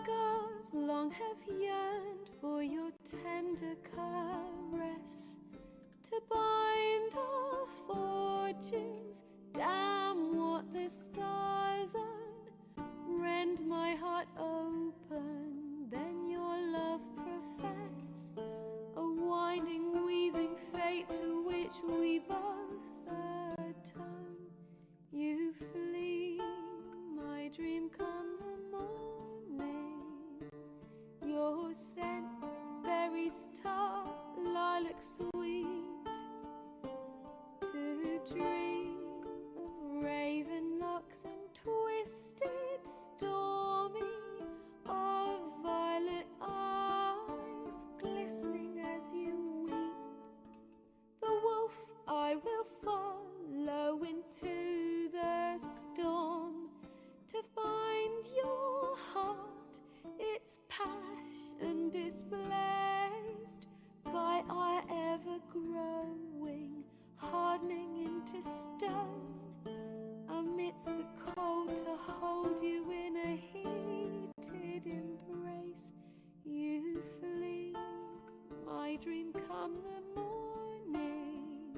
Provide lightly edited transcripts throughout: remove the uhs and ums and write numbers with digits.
scars long have yearned for your tender caress, to bind our fortunes. Damn what the stars own. Rend my heart open, then your love profess, a winding, weaving fate to which we both atone. You flee, my dream come the morning. Your scent, berries tart, lilac sweet, to dream of raven locks and twisted stormy, of violet eyes glistening as you weep. The wolf I will follow into the storm, to find your heart, its passion displaced by our ever-growing, hardening into stone, amidst the cold, to hold you in a heated embrace. You flee, my dream come the morning.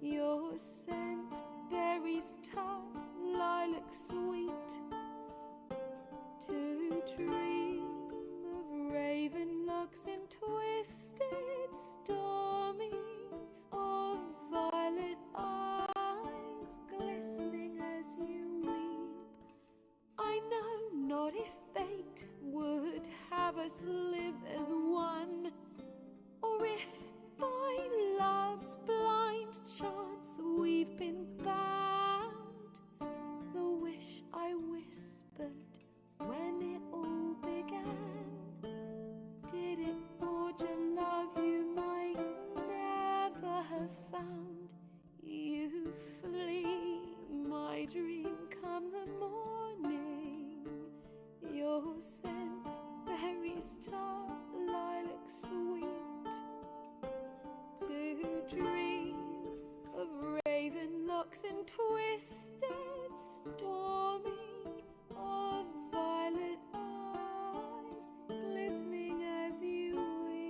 Your scent, berries tart, lilac sweet, to dream of raven locks and twisted stormy, of violet eyes glistening as you weep. I know not if fate would have us live as one, or if by love's blind chance we've been bound. The wish I whispered when it all began, did it forge a love you might never have found. You flee, my dream come the morning. Your scent, berries tart, lilac sweet, to dream of raven locks and twisted stormy, of violet eyes glistening as you weep.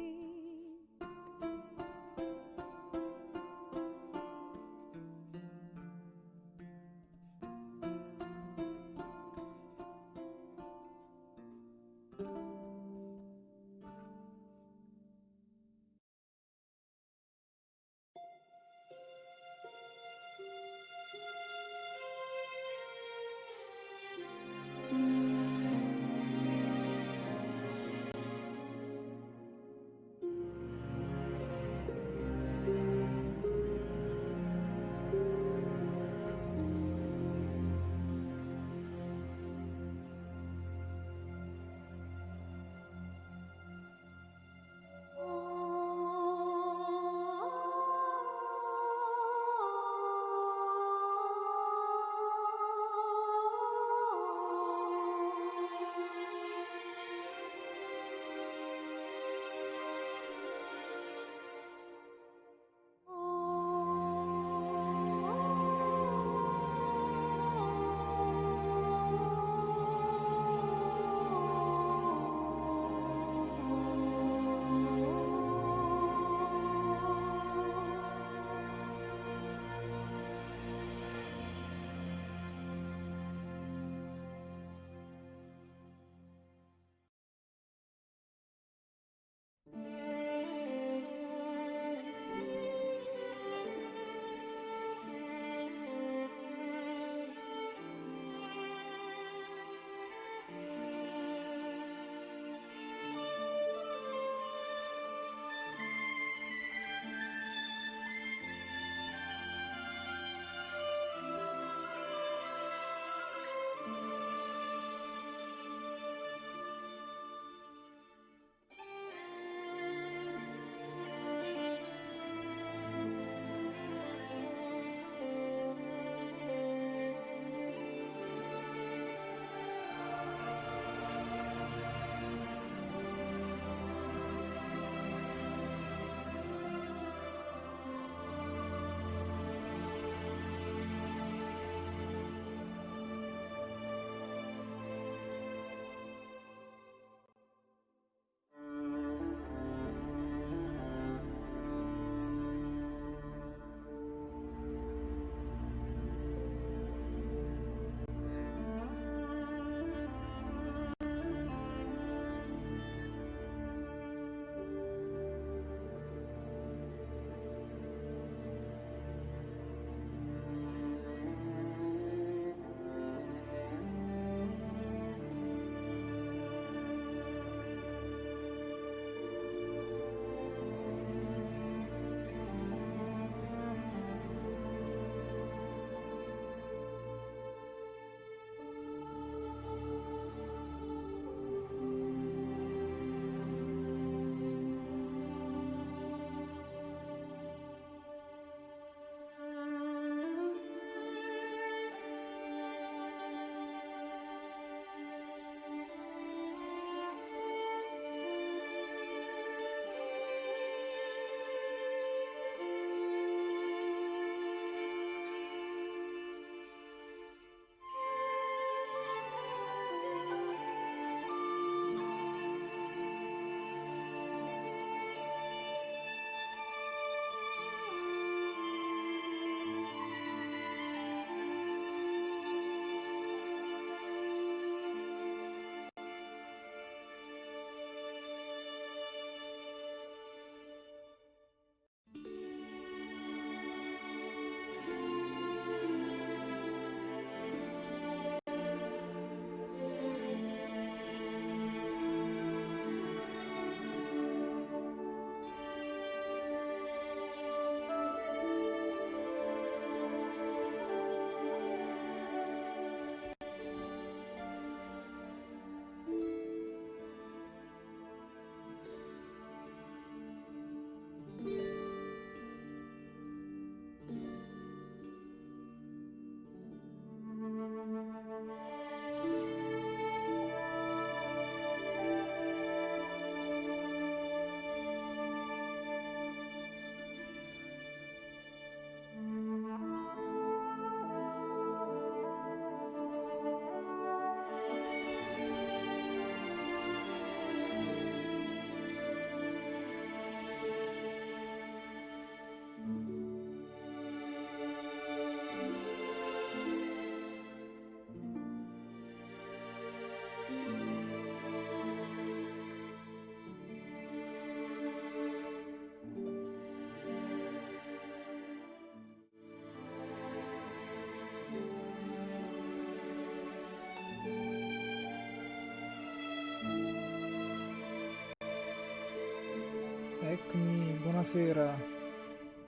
buonasera.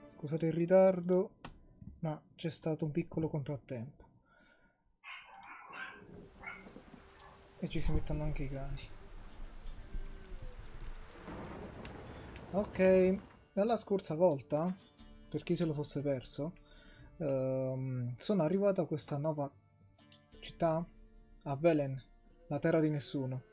Scusate il ritardo, ma c'è stato un piccolo contrattempo. E ci si mettono anche i cani. Ok, dalla scorsa volta, per chi se lo fosse perso, sono arrivato a questa nuova città, a Velen, la terra di nessuno.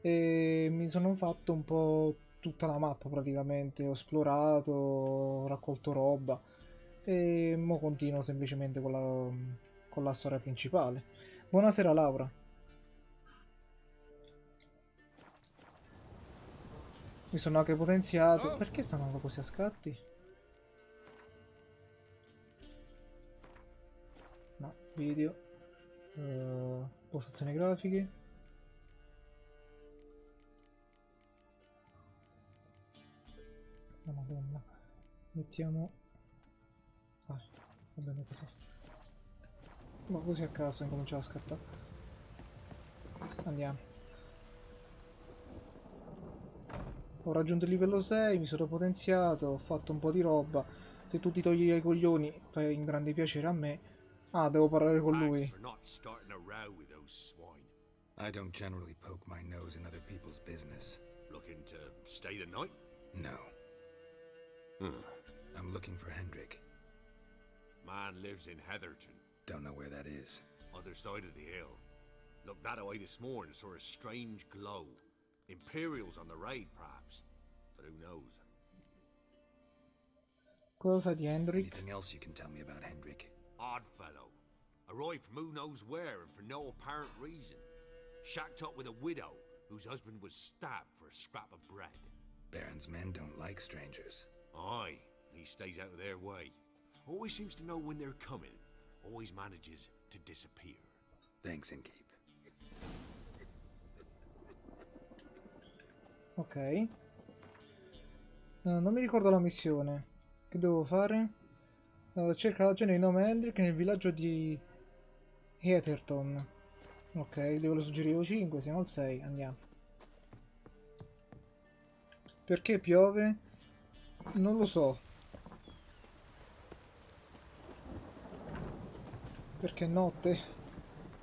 E mi sono fatto un po' tutta la mappa praticamente, ho esplorato, ho raccolto roba e mo continuo semplicemente con la storia principale. Buonasera Laura. Mi sono anche potenziato. Perché stanno andando così a scatti? No, video. Postazioni grafiche. Oh, madonna. Mettiamo... Ah, va bene così. Ma così a caso incominciava a scattare. Andiamo. Ho raggiunto il livello 6, mi sono potenziato, ho fatto un po' di roba. Se tu ti togli i coglioni, fai un grande piacere a me. Ah, devo parlare con lui. I don't generally poke my nose in other people's business. Looking to stay the night? No. I'm looking for Hendrik. Man lives in Heatherton. Don't know where that is. Other side of the hill. Looked that away this morning, saw a strange glow. Imperials on the raid, perhaps. But who knows? Cosa di Hendrik? Anything else you can tell me about Hendrik? Odd fellow. Arrived from who knows where and for no apparent reason. Shacked up with a widow whose husband was stabbed for a scrap of bread. Baron's men don't like strangers. Aye, he stays out of their way. Always seems to know when they're coming. Always manages to disappear. Thanks, Innkeep. Ok. Non mi ricordo la missione. Che devo fare? Cerca la gente di nome Hendrik nel villaggio di Heatherton. Ok, livello suggerivo 5, siamo al 6, andiamo. Perché piove? Non lo so. Perché è notte?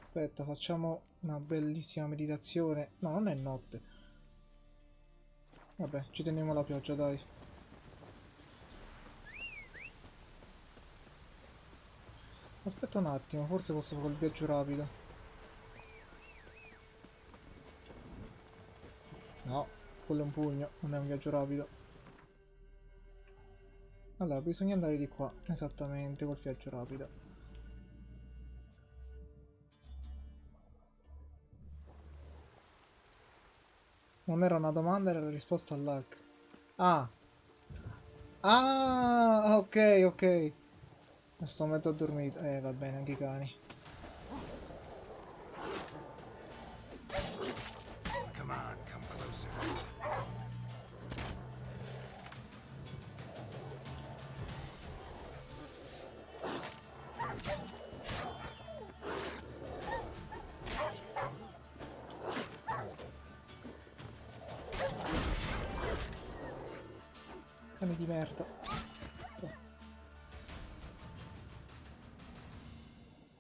Aspetta, facciamo una bellissima meditazione. No, non è notte. Vabbè, ci teniamo la pioggia, dai. Aspetta un attimo, forse posso fare il viaggio rapido. No, quello è un pugno, non è un viaggio rapido. Allora, bisogna andare di qua, esattamente, col viaggio rapido. Non era una domanda, era la risposta all'hack. Ah! Ah, ok, ok. Sto mezzo addormito. Va bene, anche i cani. Come on, come closer. Cani di merda.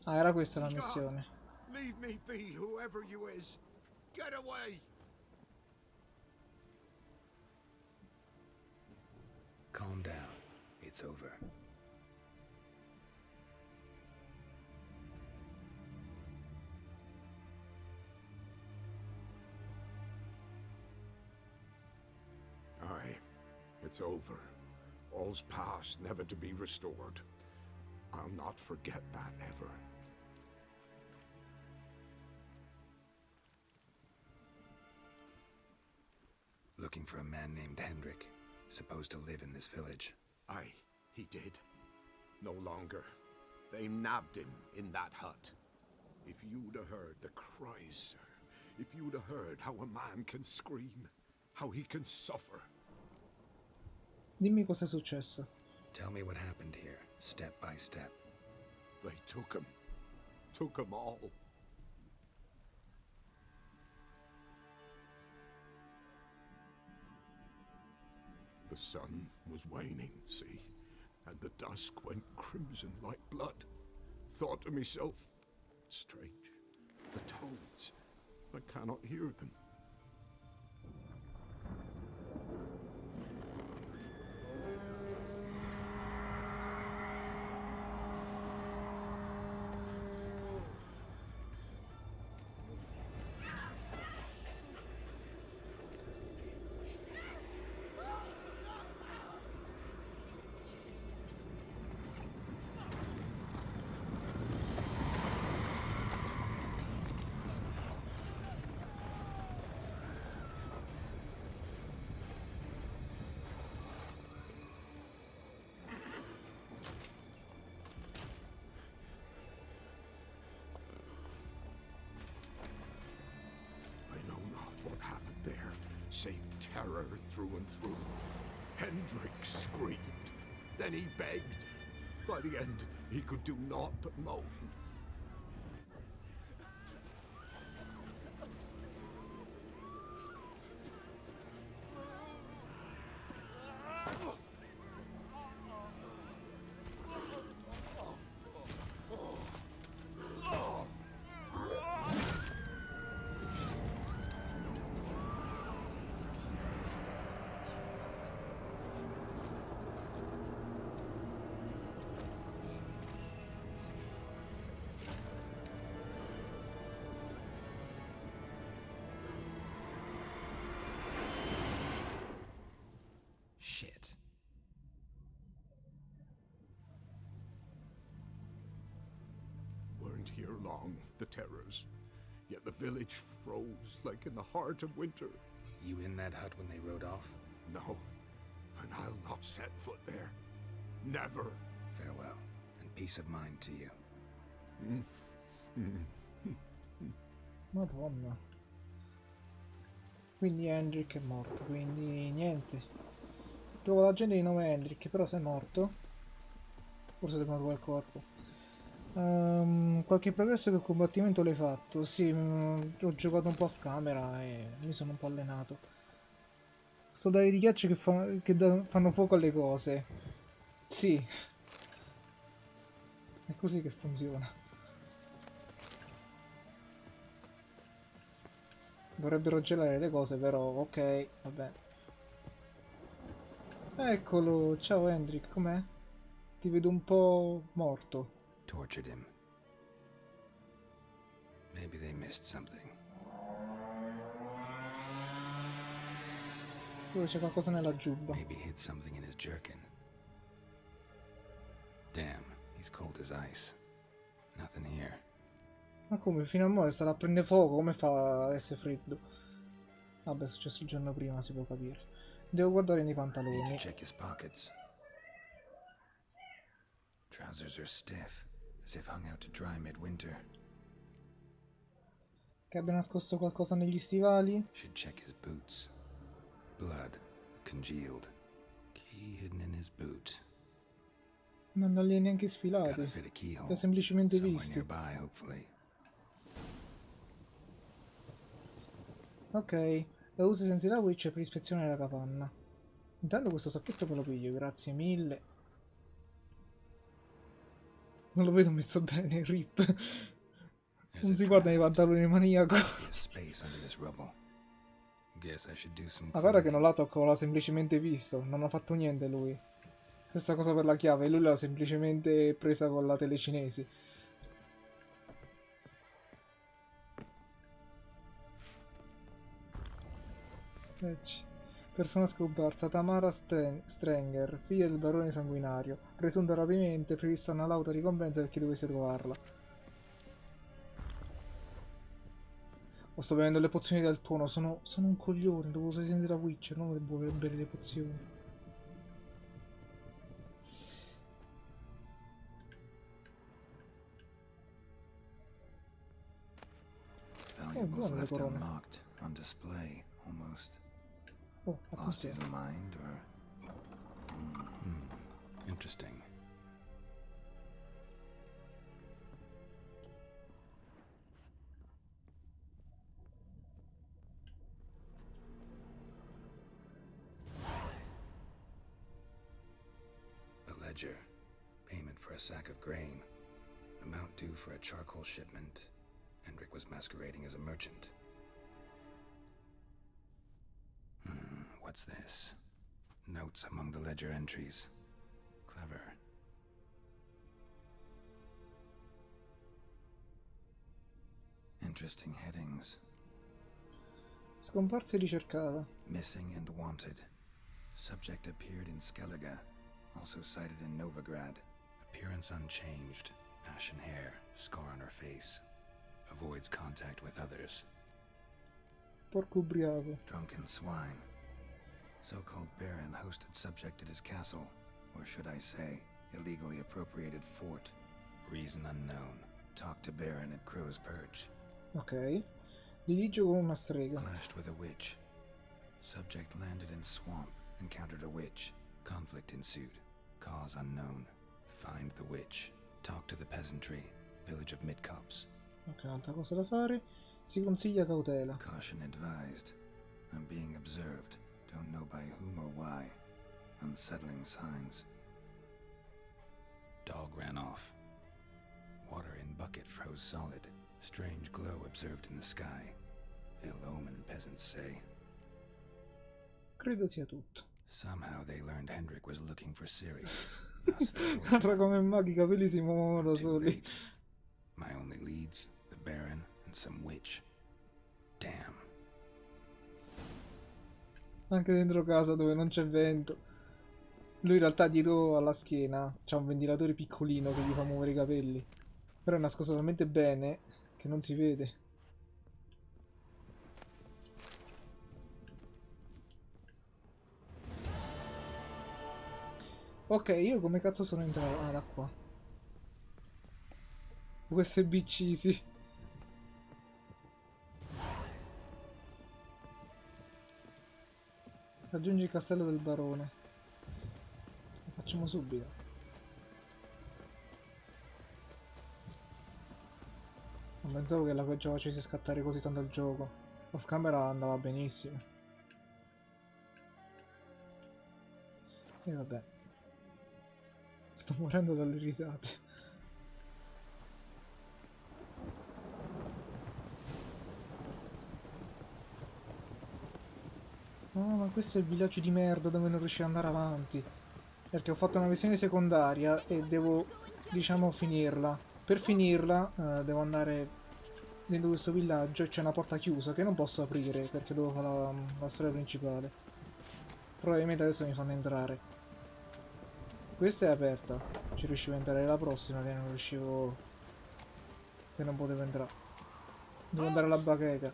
Ah, era questa la missione. Leave me be, whoever you is. Get away! Calm down. It's over. Aye, it's over. All's past, never to be restored. I'll not forget that ever. Looking for a man named Hendrik, supposed to live in this village. Aye, he did. No longer. They nabbed him in that hut. If you'd have heard the cries, sir. If you'd have heard how a man can scream. How he can suffer. Dimmi cosa è successo. Tell me what happened here, step by step. They took him. Took him all. The sun was waning, see, and the dusk went crimson like blood. Thought to myself, strange, the toads, I cannot hear them. Save terror through and through. Hendrik screamed. Then he begged. By the end, he could do naught but moan. Shit. Weren't here long, the terrors. Yet the village froze like in the heart of winter. You in that hut when they rode off? No, and I'll not set foot there. Never. Farewell, and peace of mind to you. Madonna. Quindi Hendrik è morto, quindi niente. Trovo la gente di nome Hendrik, però se è morto. Forse devo trovare il corpo. Qualche progresso che combattimento l'hai fatto? Sì, ho giocato un po' off camera e mi sono un po' allenato. Soldati di ghiaccio che, fanno fuoco alle cose. Sì. È così che funziona. Vorrebbero gelare le cose, però ok, vabbè. Eccolo, ciao Hendrik, com'è? Ti vedo un po' morto. Tortured him. Maybe they missed something. C'è qualcosa nella giubba. Maybe hid something in his jerkin. Damn, he's cold as ice. Nothing here. Ma come? Fino a mo' è stato a prendere fuoco, come fa ad essere freddo? Vabbè, è successo il giorno prima, si può capire. Devo guardare nei Need to pantaloni. check his pockets. Trousers are stiff, as if hung out to dry midwinter. Che abbia nascosto qualcosa negli stivali? Should check his boots. Blood, congealed. Key hidden in his boot. Non li hai neanche Gotta sfilati. fit a keyhole. Li ha semplicemente Somewhere visti. nearby, hopefully. Ok, la uso senza la witch per ispezionare la capanna. Intanto questo sacchetto me lo piglio, grazie mille. Non lo vedo messo bene, rip. There's Non a si guarda nei draft. pantaloni maniaco. Be a space under this rubble. Guess I should do some Ma guarda che cleaning. non la tocco, l'ha semplicemente visto. Non ha fatto niente lui. Stessa cosa per la chiave, lui l'ha semplicemente presa con la telecinesi. Persona scomparsa, Tamara Strenger, figlia del barone sanguinario, presunta rapimento, prevista una lauta ricompensa per chi dovesse trovarla. Sto bevendo le pozioni del tuono, sono un coglione, devo usare senza la Witcher, non devo bere le pozioni. Valuables buone le left corone. unlocked, on display, almost. Oh, Lost his attenzione. mind, or... Interesting. ledger. Payment for a sack of grain. Amount due for a charcoal shipment. Hendrik was masquerading as a merchant. What's this? Notes among the ledger entries. Clever. Interesting headings. Scomparsa e ricercata. Missing and wanted. Subject appeared in Skellige. Also cited in Novigrad. Appearance unchanged. Ashen hair. Scar on her face. Avoids contact with others. Porco ubriaco. Drunken swine. So-called Baron hosted subject at his castle. Or should I say, illegally appropriated fort. Reason unknown. Talked to Baron at Crow's Perch. Ok. Litigio con una strega. Clashed with a witch. Subject landed in swamp. Encountered a witch. Conflict ensued. Cause unknown. Find the witch. Talk to the peasantry. Village of Midcops. Ok, un'altra cosa da fare. Si consiglia cautela. Caution advised. I'm being observed. Don't know by whom or why. Unsettling signs. Dog ran off. Water in bucket froze solid. Strange glow observed in the sky. Ill omen, peasants say. Credo sia tutto. Somehow they learned Hendrik was looking for Ciri. Guarda come maghi i capelli si muovono da Too soli. late. My only leads, the Baron and some witch. Damn. Anche dentro casa dove non c'è vento. Lui in realtà dietro alla schiena c'ha un ventilatore piccolino che gli fa muovere i capelli. Però è nascosto talmente bene che non si vede. Ok, io come cazzo sono entrato? Ah, da qua. USB-C, sì. Raggiungi il castello del barone. Lo facciamo subito. Non pensavo che la peggio facesse scattare così tanto il gioco. Off camera andava benissimo. E vabbè. Sto morendo dalle risate. No, ma questo è il villaggio di merda dove non riesco ad andare avanti. Perché ho fatto una missione secondaria e devo, diciamo, finirla. Per finirla devo andare dentro questo villaggio e c'è una porta chiusa che non posso aprire perché devo fare la storia principale. Probabilmente adesso mi fanno entrare. Questa è aperta. Ci riuscivo a entrare la prossima che non riuscivo... che non potevo entrare. Devo andare alla bacheca.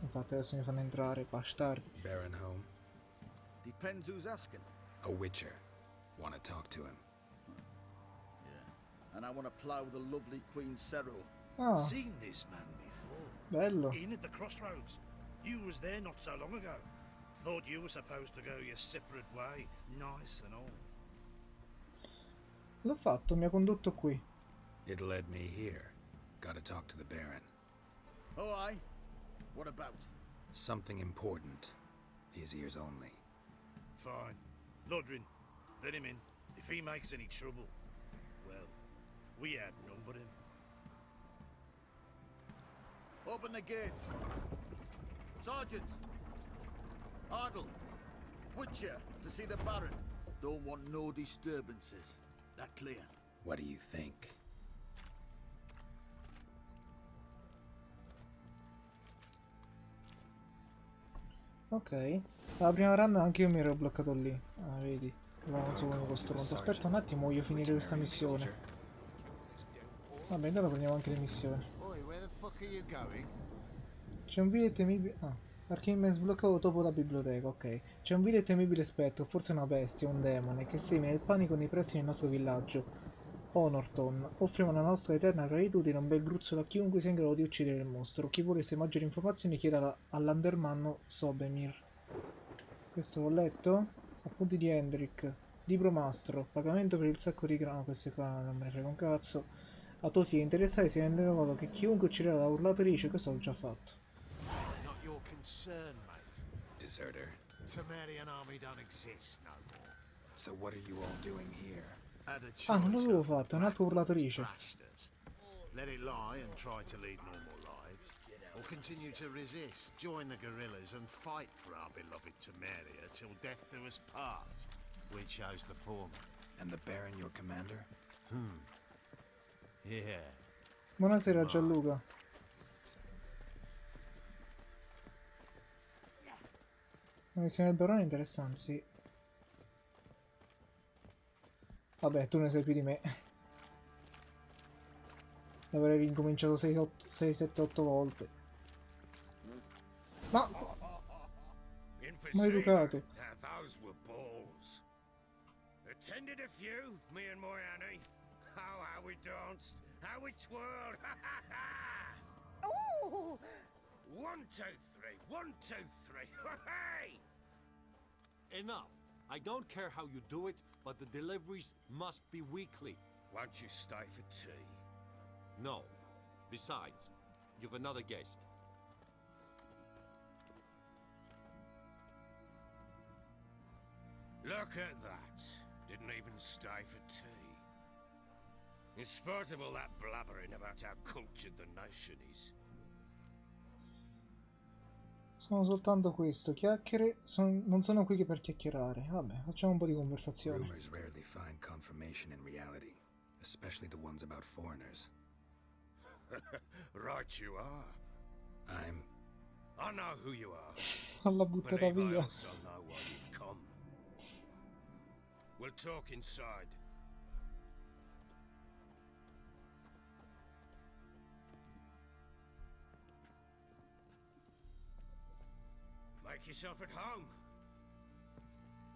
Infatti adesso mi fanno entrare, bastardi. Baron home? Depends who's asking. A witcher. Want to talk to him? And I want to plough the lovely Queen Cero. Ah, Seen this man before. bello. In at the crossroads. You was there not so long ago. Thought you were supposed to go your separate way, nice and all. L'ho fatto, mi ha condotto qui. It led me here. Gotta talk to the Baron. Oh, aye? What about? Something important. His ears only. Fine. Lodrin, let him in. If he makes any trouble, well, we outnumber him. Open the gate. Sergeants! Ardle! Witcher, to see the Baron. Don't want no disturbances. That clear? What do you think? Ok. La prima run anche io mi ero bloccato lì. Ah, vedi. Non so come stronzo. Aspetta un attimo, voglio finire questa missione. Vabbè, intanto prendiamo anche le missioni. Oi, where the fuck are you going? C'è un vile temibile... Ah, Archime sbloccato dopo la biblioteca, ok. C'è un vile temibile spettro, forse una bestia, un demone, che semina il panico nei pressi del nostro villaggio. Honorton, offriamo la nostra eterna gratitudine e un bel gruzzolo a chiunque sia in grado di uccidere il mostro. Chi volesse maggiori informazioni chieda all'Andermanno Sobemir. Questo ho letto. Appunti di Hendrik. Libro mastro. Pagamento per il sacco di grano. Queste qua non me ne frega un cazzo. A tutti gli interessati si rendono conto che chiunque ucciderà la urlatrice, questo l'ho già fatto. Not your concern, mate. Deserter. Temerian army don't exist no more. So what are you all doing here? Had a Ah, non choice l'avevo of the fatto, è un'altra Black Ones urlatrice. trashed us. Let it lie and try to lead normal lives, or continue to resist, join the guerrillas and fight for our beloved Temeria till death do us part. We chose the former. And the Baron your commander? Yeah. Buonasera Gianluca. La missione del barone è interessante, sì. Vabbè, tu ne sai più di me. L'avrei ricominciato 6, 7, 8 volte. Ma... maleducato. Now those were balls. Attended a few, me and my Annie. Oh, how we danced, how we twirled. Ooh! 1, 2, 3, 1, 2, 3. Hey! Enough. I don't care how you do it, but the deliveries must be weekly. Won't you stay for tea? No. Besides, you've another guest. Look at that. Didn't even stay for tea. In spite of all that blabbering about how cultured the nation is. Sono soltanto questo, chiacchiere, non sono qui che per chiacchierare. Vabbè, facciamo un po' di conversazione. Rumors rarely find confirmation in reality, especially the ones about foreigners. Right you are. I know who you are. L'ha buttata Believe I via. also know why you've come. We'll talk inside. Make yourself at home.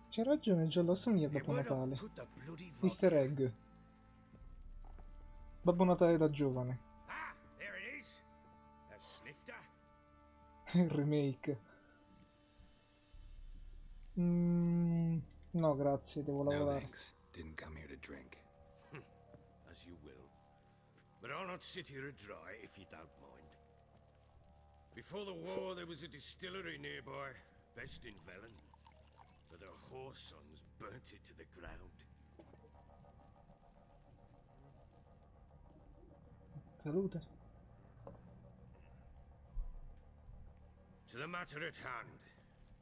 C'è ragione, Giallo, assomiglia a Babbo Natale. Easter egg. Babbo Natale da giovane. Ah, there it is. A snifter. Il remake. No, grazie, devo no lavorare. thanks. Didn't come here to drink. As you will. But I'll not sit here and dry if you don't mind. Before the war, there was a distillery nearby, best in Velen. But their whore sons burnt it to the ground. Salute. To the matter at hand,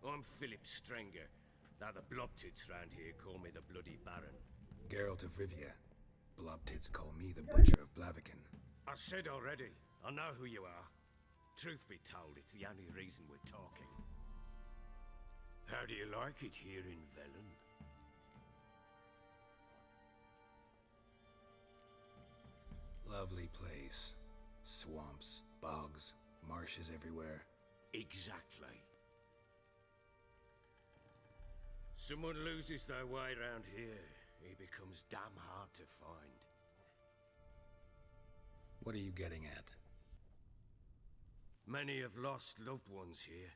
I'm Philip Strenger. Now the blobtits round here call me the Bloody Baron. Geralt of Rivia. Blobtits call me the Butcher of Blaviken. I said already, I know who you are. Truth be told, it's the only reason we're talking. How do you like it here in Velen? Lovely place. Swamps, bogs, marshes everywhere. Exactly. Someone loses their way round here, he becomes damn hard to find. What are you getting at? Many have lost loved ones here.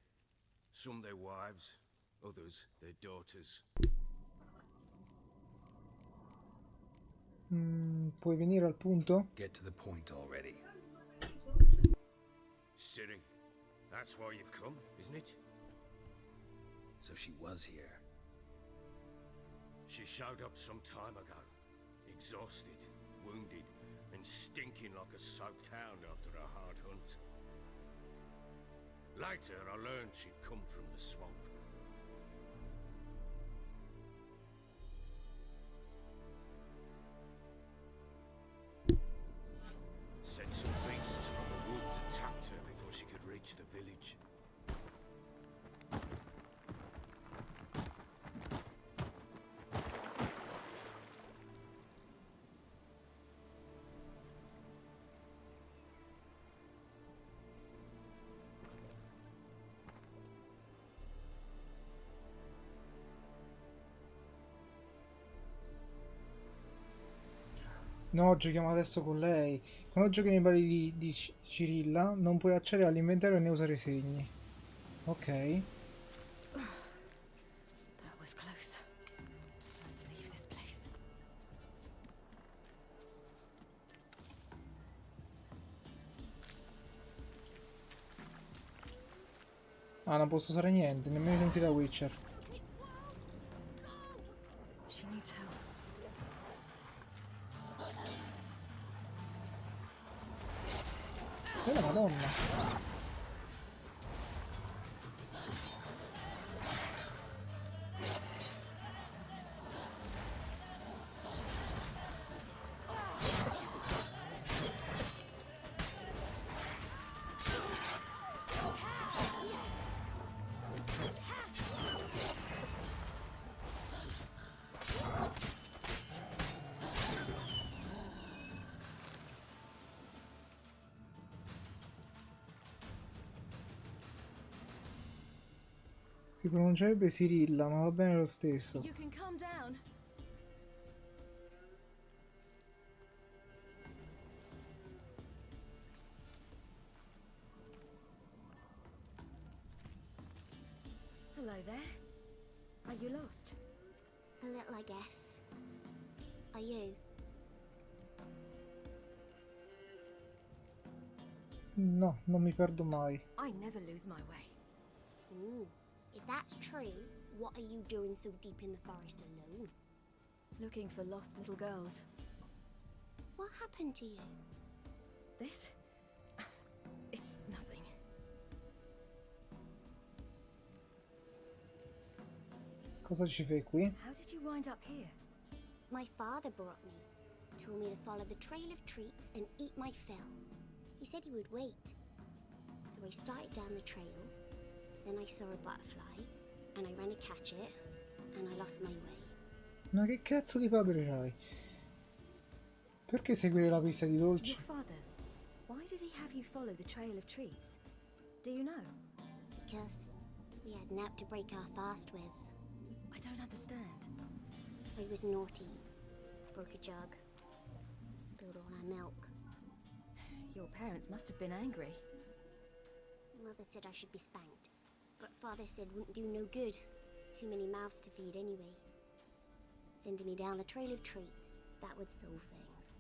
Some their wives, others their daughters. Puoi venire al punto? Get to the point already. Ciri, that's why you've come, isn't it? So she was here. She showed up some time ago, exhausted, wounded, and stinking like a soaked hound after a hard hunt. Later, I learned she'd come from the swamp. Said some beasts from the woods attacked her before she could reach the village. No, giochiamo adesso con lei. Quando giochi nei balli di Cirilla non puoi accedere all'inventario né usare i segni. Ok. That was close. Let's leave this place. Ah, non posso usare niente, nemmeno i sensi da Witcher. She E la Madonna. Si pronuncierebbe Sirilla, ma va bene lo stesso. You can calm down. Hello there. Are you lost? A little, I guess. Are you? No, non mi perdo mai. I never lose my way. Ooh. If that's true, what are you doing so deep in the forest alone? Looking for lost little girls. What happened to you? This? It's nothing. Cosa ci fai qui? How did you wind up here? My father brought me. Told me to follow the trail of treats and eat my fill. He said he would wait. So I started down the trail. Then I saw a butterfly, and I ran to catch it, and I lost my way. Ma che cazzo di padre hai? Perché seguire la pista di dolci? Your father, why did he have you follow the trail of treats? Do you know? Because we had nap to break our fast with. I don't understand. I was naughty. Broke a jug. Spilled all our milk. Your parents must have been angry. Mother said I should be spanked. But father said wouldn't do no good. Too many mouths to feed anyway. Sending me down the trail of treats. That would solve things.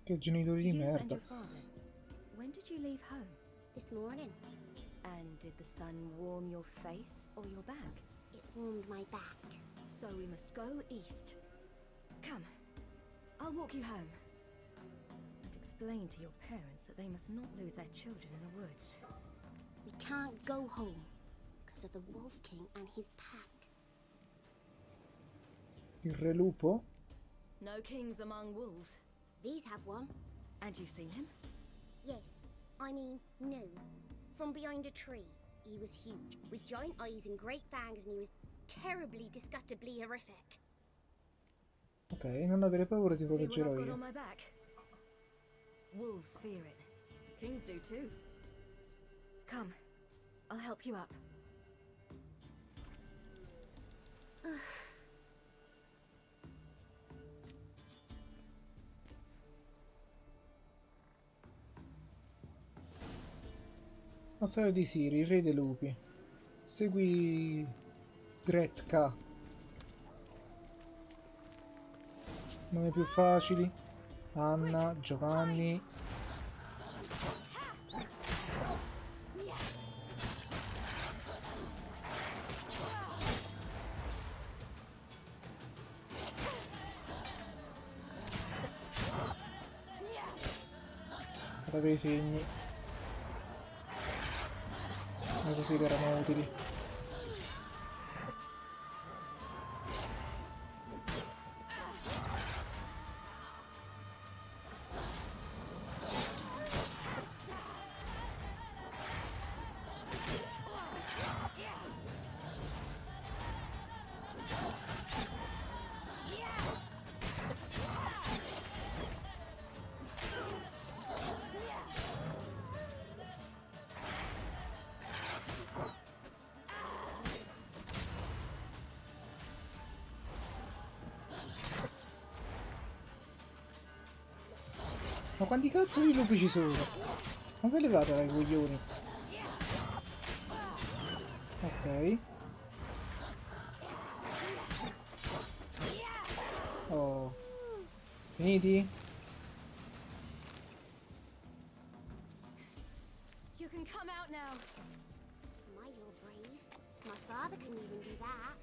Che genitori di You and merda. your father, when did you leave home? This morning, And did the sun warm your face or your back? it warmed my back. So we must go east. Come, I'll walk you home. And explain to your parents that they must not lose their children in the woods. We can't go home because of the Wolf King and his pack. Il re lupo? No kings among wolves. These have one. And you've seen him? Yes, I mean, no. From behind a tree. He was huge, with giant eyes and great fangs, and he was terribly, disgustingly horrific. Ok, non avere paura, ti See what proteggerò I've got io. on my back? Wolves fear it. Kings do too. Come, I'll help you up. La storia di Siri, il re dei lupi. Segui Gretka. Nomi più facili. Anna, Giovanni. Guardate i segni. Ma così che erano utili. Ma quanti cazzo di lupi ci sono? Non ve levate dai coglioni. Ok. Oh. Finiti? You can come out now. My, you're brave. My father couldn't even do that.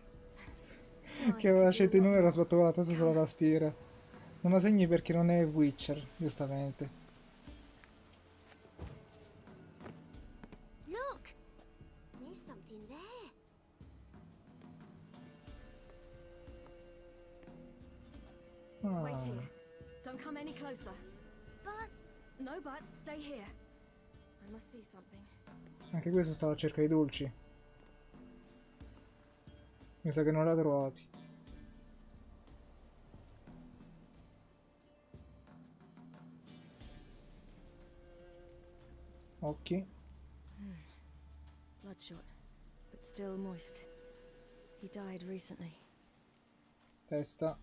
Che aveva scelto il nome e era sbattuto la testa sulla tastiera. Non la segni perché non è Witcher, giustamente. Look! There's something there. Wait Ah, here. Don't come any closer. But No buts, stay here. I must see something. anche questo stava a cercare i dolci. Mi sa che non l'ha trovati. Occhi. Bloodshot, but still moist. He died recently. Testa.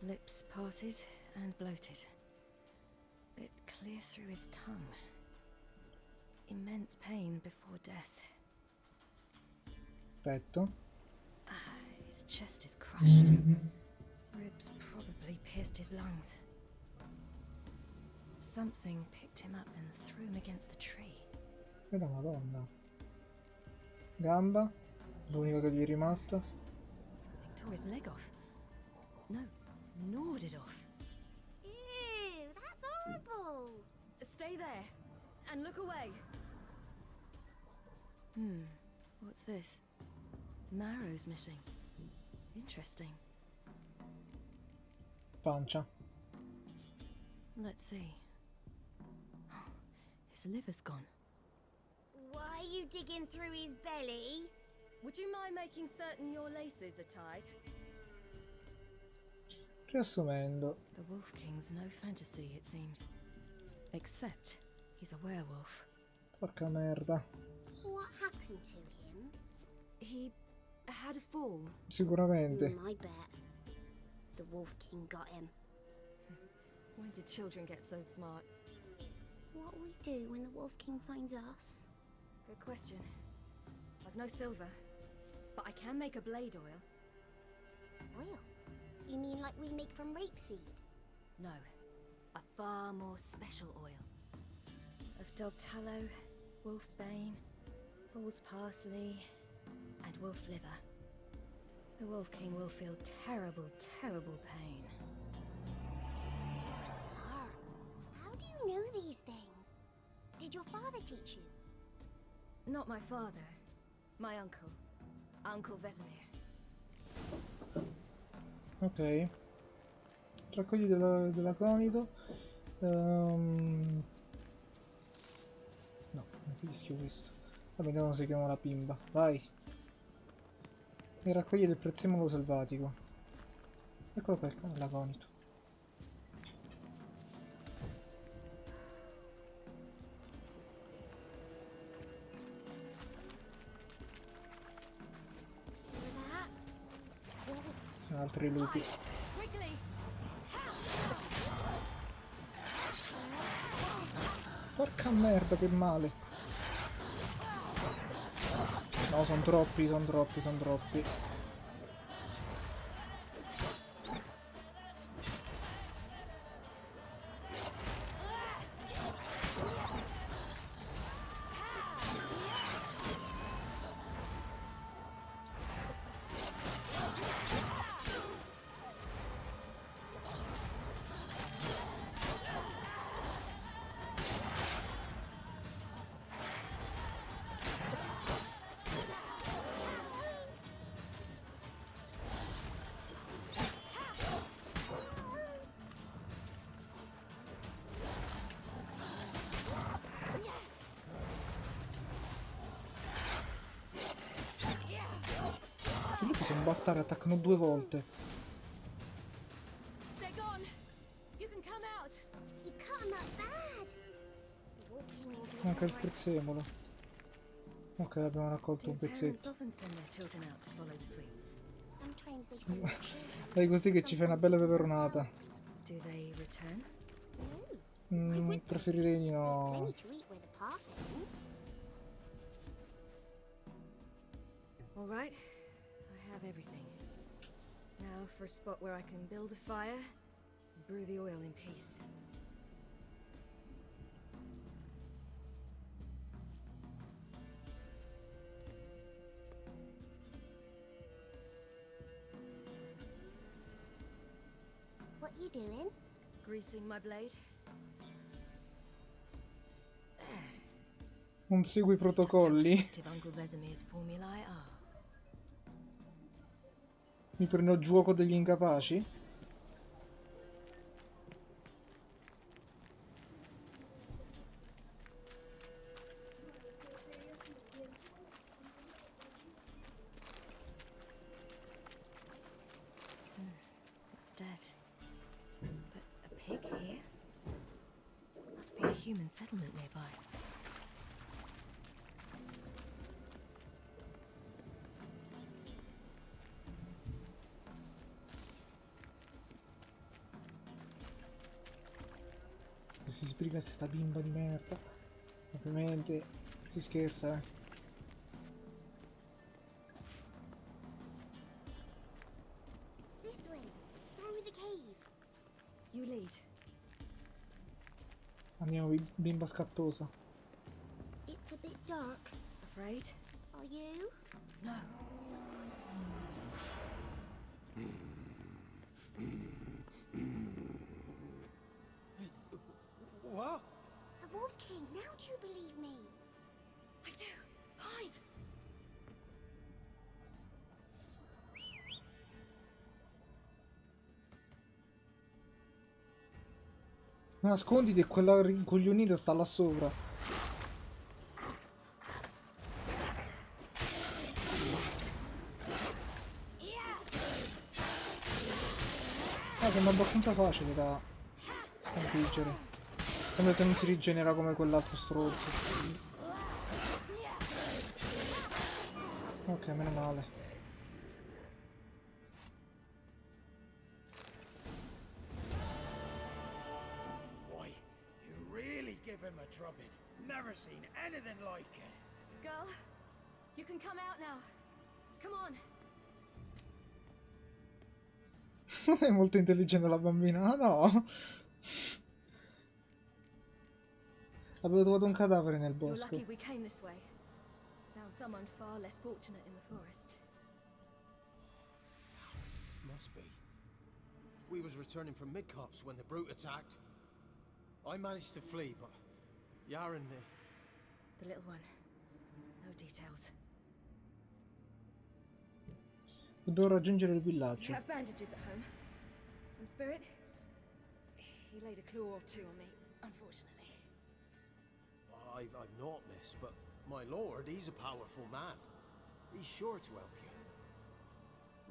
Lips parted and bloated. Bit clear through his tongue. Immense pain before death. Petto. His chest is crushed. Ribs probably pierced his lungs. Something picked him up and threw him against the tree. E la Madonna. Gamba. L'unica che gli è rimasta. Something tore his leg off. No, gnawed it off. ew, that's horrible. Stay there and look away. What's this? Marrow's missing. Interesting. Pancia. Let's see. His liver's gone. Why are you digging through his belly? Would you mind making certain your laces are tight? Riassumendo. The Wolf King's no fantasy, it seems. Except he's a werewolf. Porca merda. What happened to him? He had a fall. Sicuramente. I bet. The Wolf King got him. When did children get so smart? What will we do when the Wolf King finds us? Good question. I've no silver, but I can make a blade oil. Oil? You mean like we make from rapeseed? No, a far more special oil. Of dog tallow, wolf's bane, fool's parsley, and wolf's liver. The Wolf King will feel terrible, terrible pain. You're smart. How do you know these things? Did your father teach you? Not my father, my uncle. Uncle Vesemir. Ok. Raccogli dell'aconido. No, non fischio questo. Vabbè, vediamo se chiamo la bimba. Vai. E raccogli del prezzemolo selvatico. Eccolo qua, l'aconito. Altri lupi. Quickly! Porca merda, che male. No, sono troppi, sono troppi, sono troppi. Se lupi sono bastardi, attaccano 2 volte. They're gone! You can come out! You cut him up bad. The Wolf King will be Manca il alright. prezzemolo. Ok, abbiamo raccolto Do un parents pezzetto. often send their children out to follow the sweets? Sometimes they send their children. Dai, così che ci fai una bella Sometimes they peperonata. themselves. Do they return? No. Preferirei di There's no. plenty to eat where the path ends. All right, I have everything. Now for a spot where I can build a fire, brew the oil in peace. What you doing? Greasing my blade. Non segui i See just how protocolli. effective Uncle Vesemir's formulae are. Mi prendo gioco degli incapaci. It's dead. But a pig here? Must be a human settlement nearby. Si sbriga sta bimba di merda. Ovviamente si scherza, This way, through the cave. You lead. Andiamo, bimba scattosa. It's a bit dark. Afraid? Are you? No. What? The Wolf King, now do you believe me? I do. Hide! Nasconditi e quella rincoglionita sta là sopra. Ah, sembra abbastanza facile da sconfiggere. Sembra se non si rigenera come quell'altro stronzo. Ok, meno male. Boy, you really give him a drubbing. Never seen anything like it. Girl, you can come out now. Come on. Non è molto intelligente la bambina. Ah no! Avevo trovato un cadavere nel You're bosco. lucky we came this way. Found someone far less fortunate in the forest. Must be. We was returning from Midcops when the brute attacked. I managed to flee, but Yaren, The little one. No details. Dobbiamo raggiungere il You villaggio. have bandages at home? Some spirit? He laid a claw or two on me, unfortunately. I've not, miss, but my lord, he's a powerful man. He's sure to help you.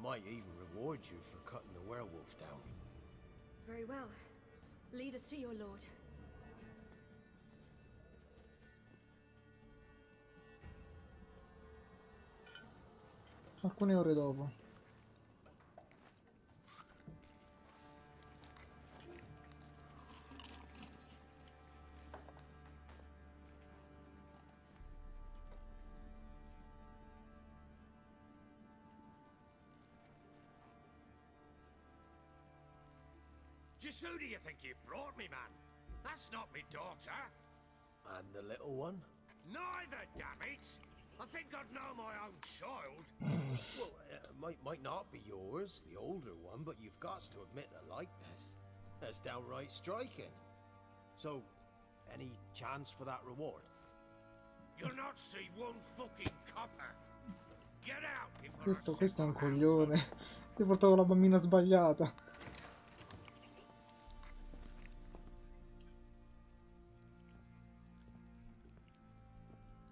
Might even reward you for cutting the werewolf down. Very well. Lead us to your lord. Alcune ore dopo. Just who do you think you brought me, man? That's not me daughter. And the little one? Neither, damn it! I think I'd know my own child. Well, might not be yours, the older one, but you've got to admit the likeness. That's downright striking. So, any chance for that reward? You'll not see one fucking copper. Get out before Questo è un coglione. Ti ho portato la bambina sbagliata.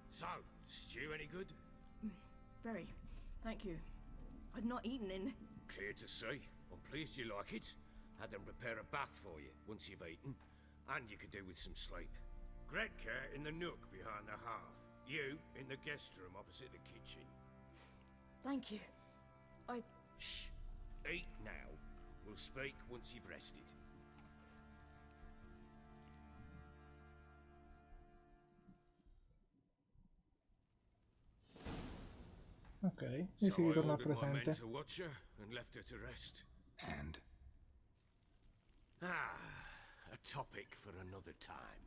So, stew any good? Very. Thank you. I'd not eaten in... Clear to see. I'm pleased you like it. Had them prepare a bath for you once you've eaten. And you could do with some sleep. Gretka in the nook behind the hearth. You in the guest room opposite the kitchen. Thank you. Shh. Eat now. We'll speak once you've rested. Ok, e si ritorna al ordered my men presente. to watch her and left her to rest. And? A topic for another time.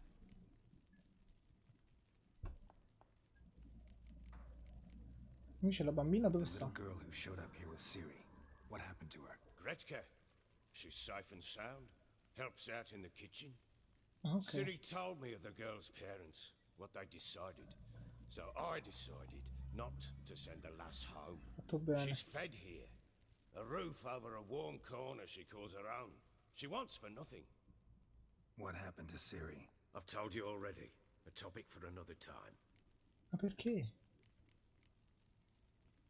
Invece la bambina dove The sta? little girl who showed up here with Ciri. What happened to her? Gretka. She's safe and sound. Helps out in the kitchen. Ok, Ciri told me of the girl's parents, what they decided. So I decided not to send the lass home. fatto bene. She's fed here. A roof over a warm corner she calls her own. She wants for nothing. What happened to Ciri? I've told you already. A topic for another time. Ma perché?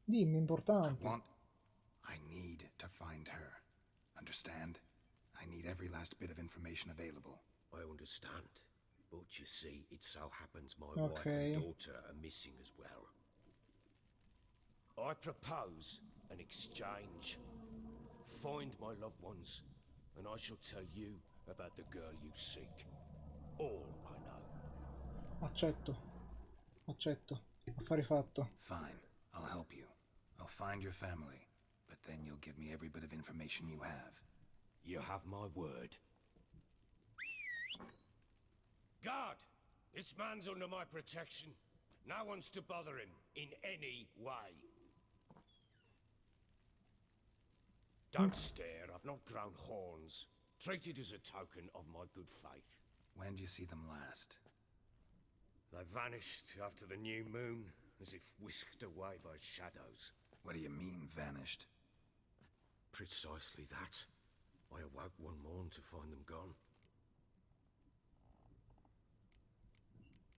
Dimmi, importante. I need to find her. Understand? I need every last bit of information available. I understand. But you see, it so happens my wife Okay. and daughter are missing as well. I propose an exchange. Find my loved ones, and I shall tell you about the girl you seek. All I know. Accetto. Accetto. Affare fatto. Fine, I'll help you. I'll find your family, but then you'll give me every bit of information you have. You have my word. Guard! This man's under my protection. No one's to bother him in any way. Don't stare, I've not grown horns. Treat it as a token of my good faith. When do you see them last? They vanished after the new moon, as if whisked away by shadows. What do you mean, vanished? Precisely that. I awoke one morn to find them gone.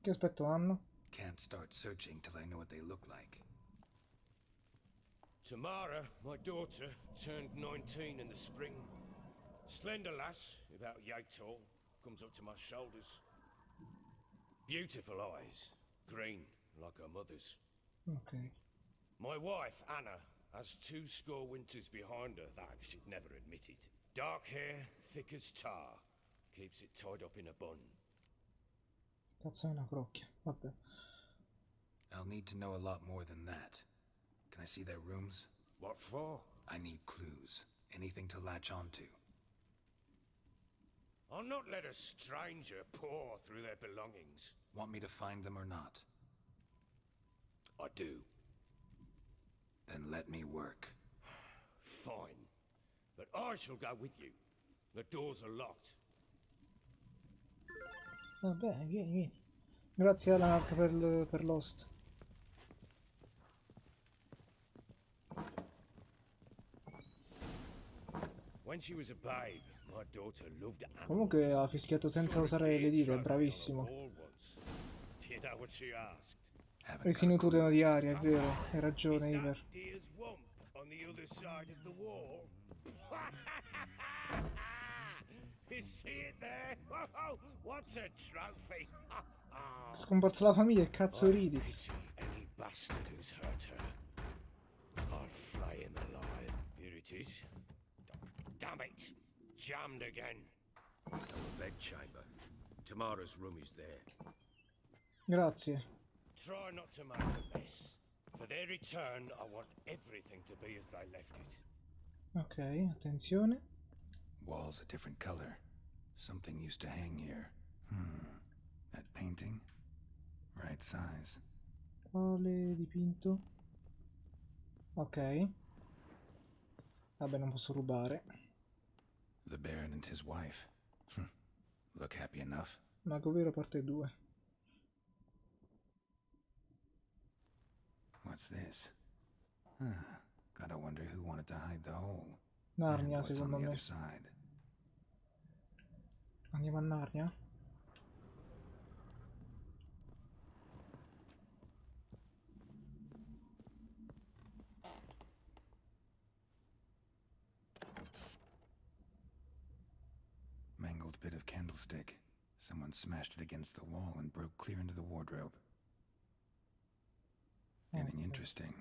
Che aspetto hanno? Can't start searching till I know what they look like. Tamara, my daughter, turned 19 in the spring. Slender lass, about yay tall, comes up to my shoulders. Beautiful eyes, green like her mother's. Ok. My wife, Anna, has 2 winters behind her, though she'd never admit it. Dark hair, thick as tar, keeps it tied up in a bun. Cazzo è una crocchia. Vabbè. I'll need to know a lot more than that. Can I see their rooms? What for? I need clues. Anything to latch onto. I'll not let a stranger pore through their belongings. Want me to find them or not? I do. Then let me work. Fine. But I shall go with you. The doors are locked. Va bene, vieni, vieni. Grazie Alanart per l'host. When she was a babe, my daughter loved animals. Comunque ha fischiato senza usare le dita, è bravissimo. Do you know what she asked? Resi nutrono di aria, è vero. Hai ragione, Is Iver. that deer's wump on the other side of the wall? You see it there? Oh, what's a trophy? Scomparsa la famiglia e cazzo ridi. Pity any bastard who's hurt her. I'll flay him alive. Here it is. Damn it! Jammed again. Our bedchamber. Tamara's room is there. Grazie. Try not to make a mess. For their return, I want everything to be as they left it. Ok, attenzione. Walls a different color. Something used to hang here. That painting? Right size. Quale dipinto? Ok. Vabbè, non posso rubare. The Baron and his wife. Look happy enough. Mago Vero parte 2. What's this? Gotta wonder who wanted to hide the hole. Narnia, And what's on secondo the me. other side? Andiamo a Narnia? Mangled bit of candlestick. Someone smashed it against the wall and broke clear into the wardrobe. Getting interesting.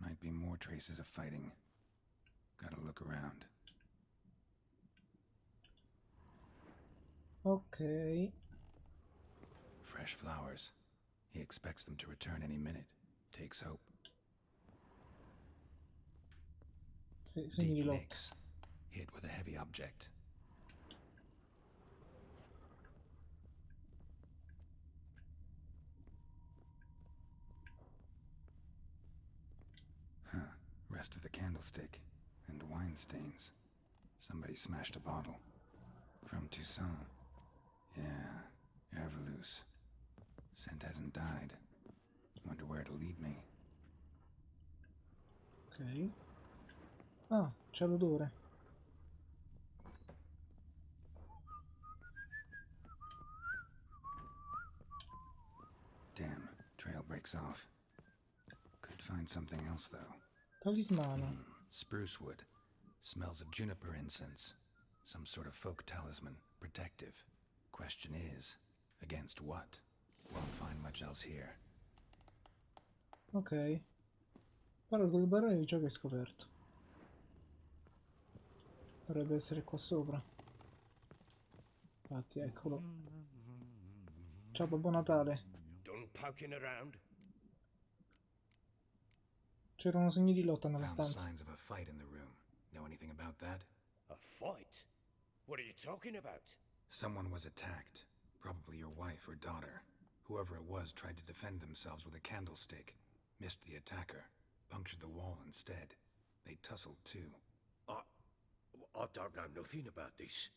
Might be more traces of fighting. Gotta look around. Ok. Fresh flowers. He expects them to return any minute. Takes hope. Segni di Deep lotta. nicks. Hit with a heavy object. Rest of the candlestick. And wine stains. Somebody smashed a bottle. From Toussaint. Yeah, Hervelus. Scent hasn't died. Wonder where it'll lead me. Ok. Ah, c'è l'odore. Damn, trail breaks off. Could find something else though. Talismano. Spruce wood. Smells of juniper incense. Some sort of folk talisman. Protective. Question is, against what? Won't find much else here. Ok. Parlo col barone di ciò che hai scoperto. Dovrebbe essere qua sopra. Infatti, eccolo. Ciao, Babbo Natale. Done poking around? C'erano segni di lotta nella Found stanza. signs of a fight in the room. Know anything about that? A fight? What are you talking about? Someone was attacked. Probably your wife or daughter. Whoever it was tried to defend themselves with a candlestick. Missed the attacker. Punctured the wall instead. They tussled too. I don't know nothing about this.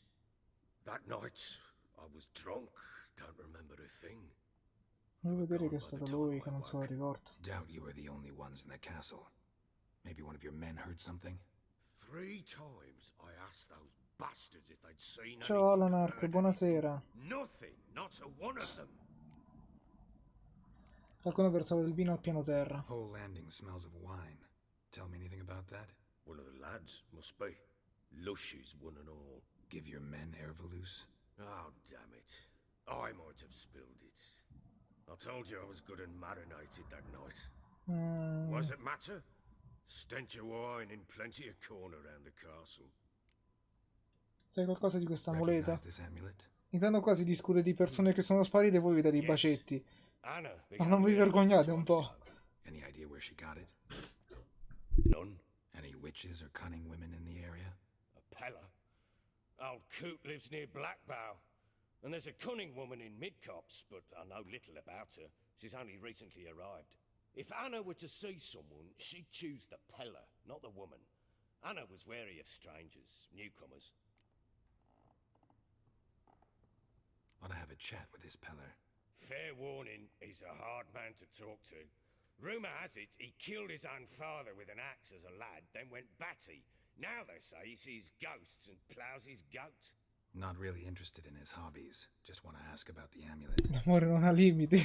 That night, I was drunk. Don't remember a thing. Devo vedere che è stato lui che non se lo ricorda. Doubt you were the only ones in the castle. Maybe one of your men heard something? 3 times I asked those bastards if they'd seen Ciao anything. Alanark, buonasera. Nothing, not a one of them. Qualcuno versava del vino al piano terra. Whole landing smells of wine. Tell me anything about that? One of the lads, must be. Lushes, one and all. Give your men Hervelus? Oh, damn it. I might have spilled it. I told you I was good and marinated that night. Was it matter? Stench of wine in plenty of corn around the castle. Sai qualcosa di questa Recognize muleta? this amulet? Intanto qua si discute di persone che sono sparite e voi vi date i bacetti. Anna, Ma non vi vergognate un po'? Any idea where she got it? None. Any witches or cunning women in the area? A Pella. Old Coot lives near Blackbow. And there's a cunning woman in Midcops, but I know little about her. She's only recently arrived. If Anna were to see someone, she'd choose the Pella, not the woman. Anna was wary of strangers, newcomers. Ought to have a chat with this Peller. Fair warning, he's a hard man to talk to. Rumour has it he killed his own father with an axe as a lad, then went batty. Now they say he sees ghosts and ploughs his goat. Not really interested in his hobbies. Just want to ask about the amulet. L'amore non ha limiti.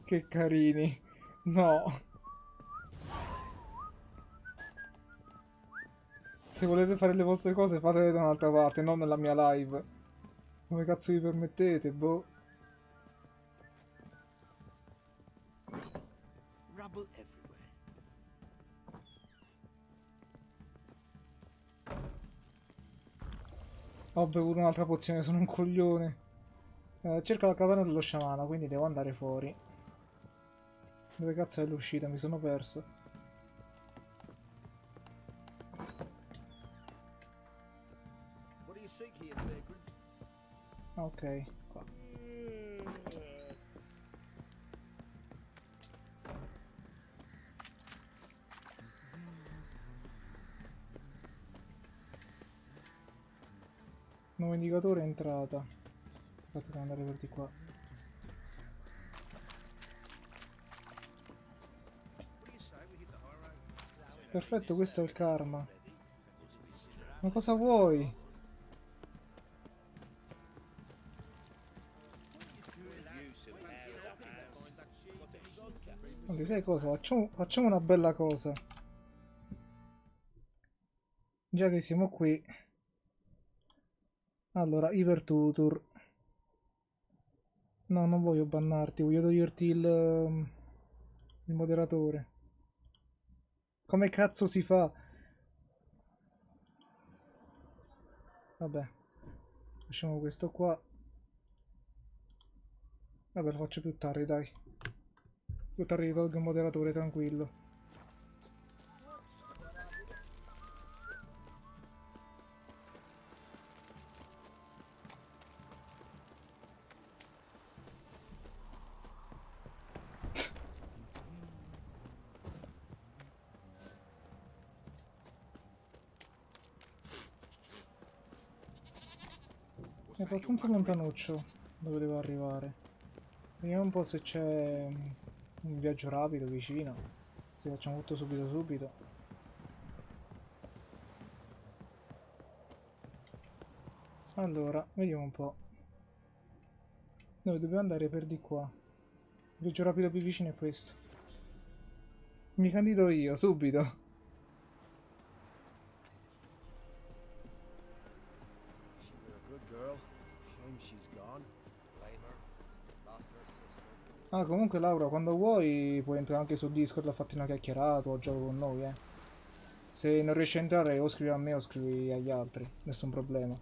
Che carini. No. Se volete fare le vostre cose fatele da un'altra parte, non nella mia live. Come cazzo vi permettete, boh. Rubble everywhere. Ho bevuto un'altra pozione, sono un coglione. Cerca la caverna dello sciamano, quindi devo andare fuori. Dove cazzo è l'uscita? Mi sono perso. What do you seek here, vagrants? Ok, qua. Nuovo indicatore entrata. Aspetta, devo andare per di qua. Perfetto, questo è il karma. Ma cosa vuoi? Guardi, sai cosa? Facciamo una bella cosa. Già che siamo qui. Allora, Ipertutor. No, non voglio bannarti, voglio toglierti il moderatore. Come cazzo si fa? Vabbè. Facciamo questo qua. Vabbè, lo faccio più tardi, dai. Più tardi tolgo il moderatore, tranquillo. È abbastanza lontanuccio dove devo arrivare. Vediamo un po' se c'è un viaggio rapido vicino. Se facciamo tutto subito subito. Allora, vediamo un po'. Noi dobbiamo andare per di qua. Il viaggio rapido più vicino è questo. Mi candido io, subito. She was a good girl. Shame she's gone. Blame her. Lost her sister. Ah, comunque Laura, quando vuoi puoi entrare anche su Discord a farti una chiacchierata o gioco con noi, eh. Se non riesci a entrare o scrivi a me o scrivi agli altri, nessun problema.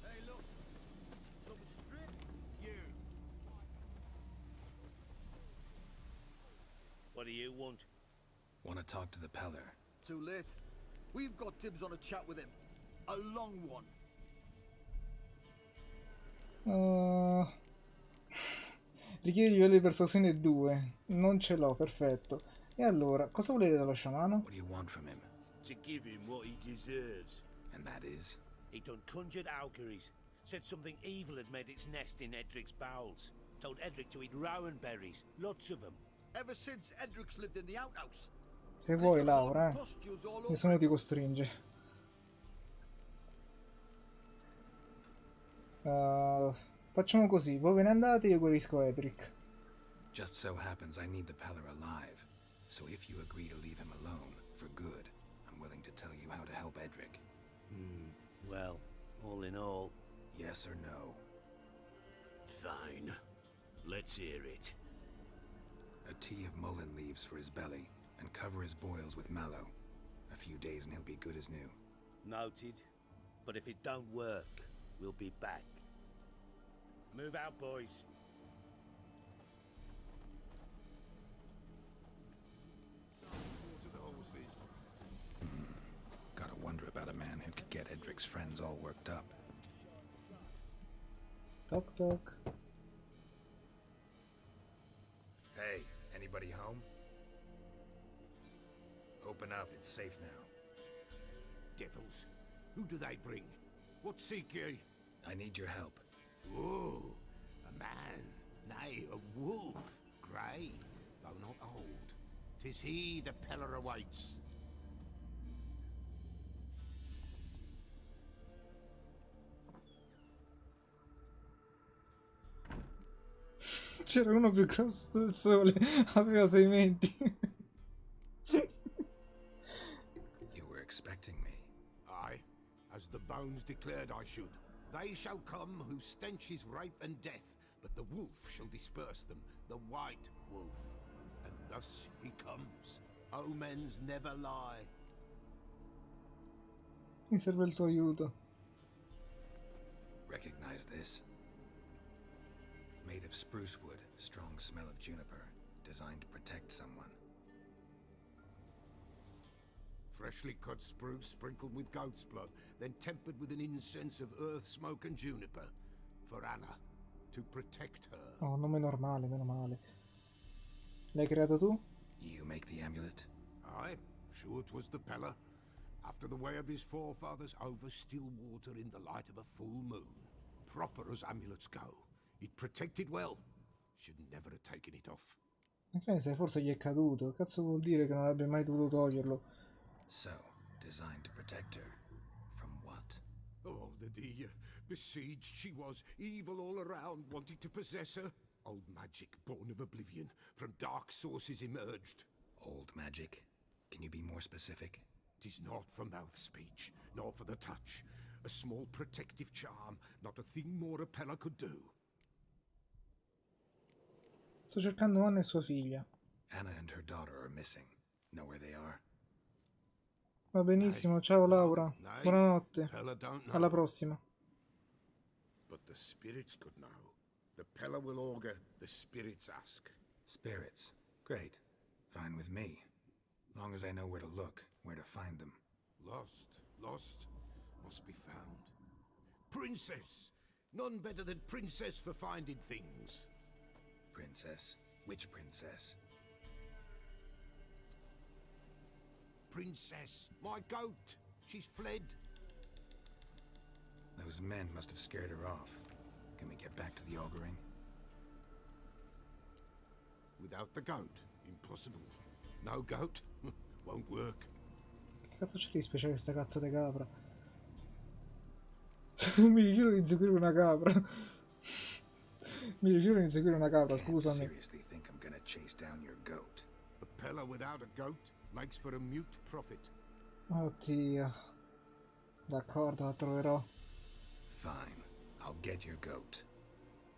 Hey, look. Some strip. You. What do you want? Want to talk to the Peller? Too late. We've got dibs on a chat with him. A long one. Richiede livello di persuasione 2. Non ce l'ho, perfetto. E allora, cosa volete dallo sciamano? What do you want from him? To give him what he deserves. And that is? He done conjured auguries. Said something evil had made its nest in Edric's bowels. Told Edric to eat rowan berries. Lots of them. Ever since Edric's lived in the outhouse. Se vuoi, Laura, nessuno ti costringe. Facciamo così, voi ve ne andate e io guarisco Edric. Just so happens I need the Peller alive. So if you agree to leave him alone, for good, I'm willing to tell you how to help Edric. Well, all in all, Yes or no? fine. Let's hear it. A tea of mullein leaves for his belly, and cover his boils with mallow. A few days and he'll be good as new. Noted. But if it don't work, we'll be back. Move out, boys. To the horses. Gotta wonder about a man who could get Edric's friends all worked up. Toc toc. Hey, anybody home? Open up, it's safe now. Devils. Who do they bring? What seek ye? I need your help. Oh, a man, nay, a wolf, grey, though not old. 'Tis he the Peller awaits. C'era uno più grosso del sole, aveva 6 menti. You were expecting me. Aye, as the bones declared I should. They shall come whose stench is rape and death, but the wolf shall disperse them, the white wolf. And thus he comes. Omens never lie. Mi serve il tuo aiuto. Recognize this? Made of spruce wood, strong smell of juniper, designed to protect someone. Freshly cut spruce sprinkled with goat's blood, then tempered with an incense of earth, smoke and juniper. For Anna, to protect her. Oh, nome normale, meno male. L'hai creato tu? You make the amulet? Aye, sure 'twas the Peller. After the way of his forefathers, over still water in the light of a full moon. Proper as amulets go. It protected well. Should never have taken it off. Ma che ne sai, forse gli è caduto. Cazzo vuol dire che non avrebbe mai dovuto toglierlo? So, designed to protect her. From what? Oh, besieged she was, evil all around, wanting to possess her. Old magic, born of oblivion, from dark sources emerged. Old magic? Can you be more specific? 'Tis not for mouth speech, nor for the touch. A small protective charm, not a thing more a Peller could do. Sto cercando Anna e sua figlia. Anna and her daughter are missing. Know where they are? Va benissimo, ciao Laura. Nay, Buonanotte. Peller don't know. Alla prossima. But the spirits could know. The Peller will augur, the spirits ask. Spirits. Great. Fine with me. Long as I know where to look, where to find them. Lost, must be found. Princess! None better than Princess for finding things. Princess? Which princess? Princess, my goat! She's fled. Those men must have scared her off. Can we get back to the auguring? Without the goat, impossible. No goat, won't work. Che cazzo c'è di speciale questa cazzo di capra? Mi rifiuto di inseguire una capra. Mi rifiuto di inseguire una capra, scusami. Seriously think I'm gonna chase down your goat. A pillar without a goat makes for a mute prophet. Oddio. D'accordo, la troverò. Fine, I'll get your goat.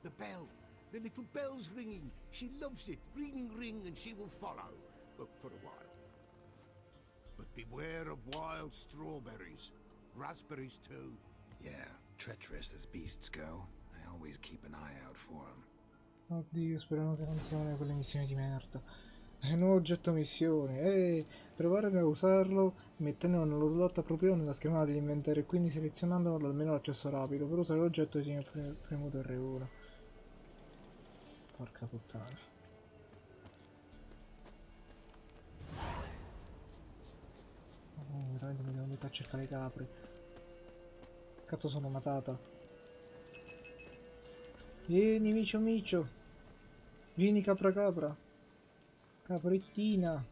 The bell. The little bell's ringing. She loves it. Ring, ring, and she will follow. But for a while. But beware of wild strawberries. Raspberries, too. Yeah, treacherous as beasts go. I always keep an eye out for them. Oddio, speriamo che non siano quelle missioni di merda. È un nuovo oggetto missione. Provare a usarlo mettendolo nello slot appropriato nella schermata dell'inventario e quindi selezionandolo almeno l'accesso rapido. Per usare l'oggetto tieni premuto R1. Porca puttana. Oh, veramente mi devo mettere a cercare le capre. Cazzo sono matata. Vieni micio micio. Vieni capra capra. Caprettina.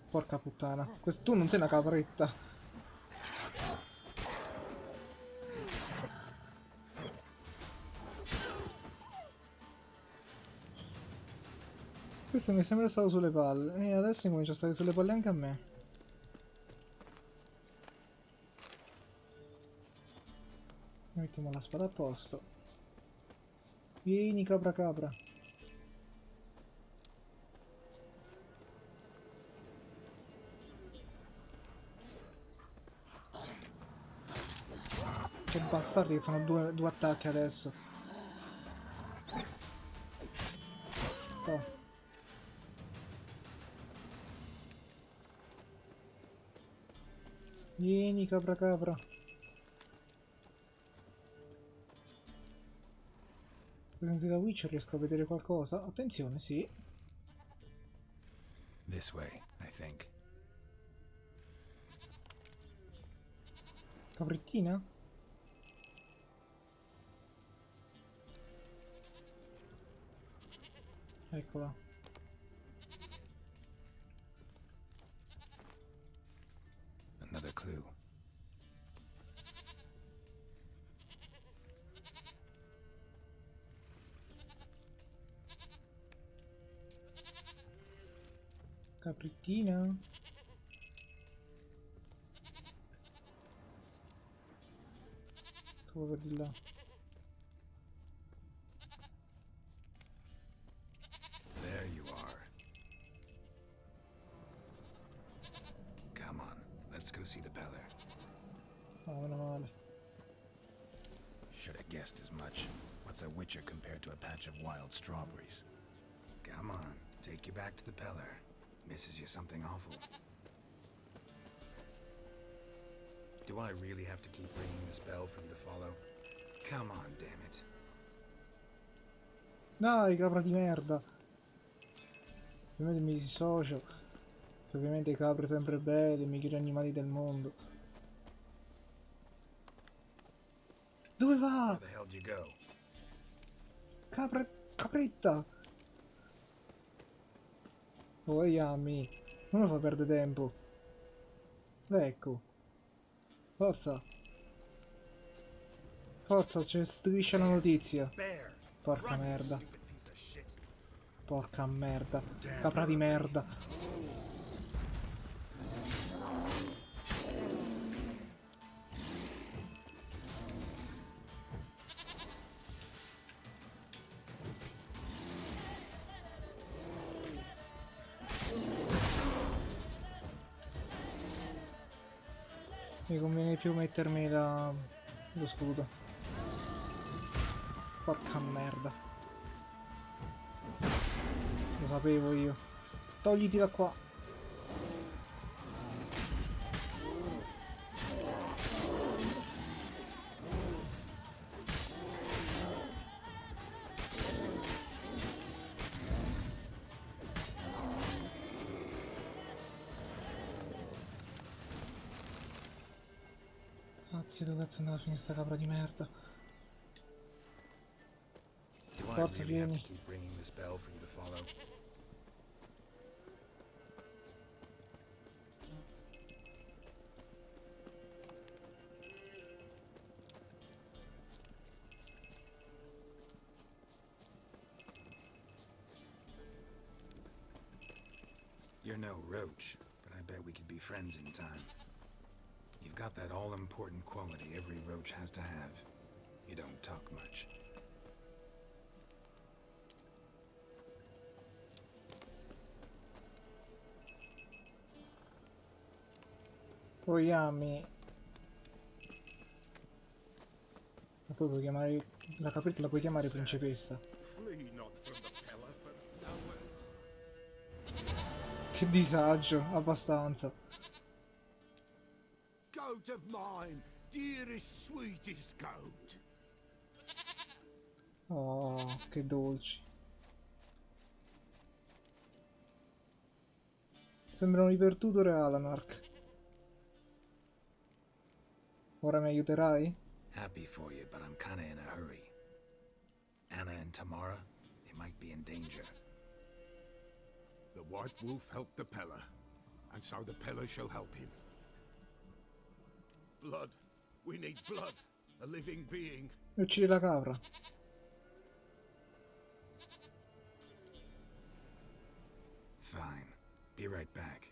Porca puttana. Tu non sei una capretta. Questo mi sembra stato sulle palle. E adesso comincia a stare sulle palle anche a me. Mettiamo la spada a posto. Vieni capra capra. Che bastardi che fanno due attacchi adesso. Oh. Vieni capra capra. Prendi la Witch, riesco a vedere qualcosa? Attenzione, sì. This way, I think. Caprettina? Eccola. Another clue. Caprettina? Tu per di là. There you are. Come on, let's go see the Beller. No, meno male. Should have guessed as much. What's a witcher compared to a patch of wild strawberries? Come on, take you back to the Peller. Misses you something awful. Do I really have to keep ringing this bell for you to follow? Come on, damn it. Dai, capra di merda. Ovviamente mi dissocio. Ovviamente capre sempre belle, i migliori animali del mondo. Dove va? Where the hell did you go? Capretta! Oh, Yami, non lo fa perdere tempo. Ecco. Forza. Forza, ci restituisce la notizia. Porca merda. Porca merda. Capra di merda. Mi conviene più mettermi lo scudo. Porca merda. Lo sapevo io. Togliti da qua. Dio, dove cazzo è andata a finire sta capra di merda? Do I Forza, really have to vieni. keep ringing this bell for you to follow? You're no roach, but I bet we could be friends in time. You've got that all-important quality every roach has to have. You don't talk much. Oyami. Ma poi puoi chiamare... La capretta la puoi chiamare principessa. Flee not from the pillar for no Che disagio, abbastanza. goat of mine, dearest, sweetest goat. Oh, che dolci. Sembrano ipertutor e Alanark. Ora mi aiuterai? Happy for you, but I'm kinda in a hurry. Anna and Tamara, they might be in danger. The White Wolf helped the Peller, and so the Peller shall help him. Blood. We need blood. A living being. Uccidi la capra. Fine. Be right back.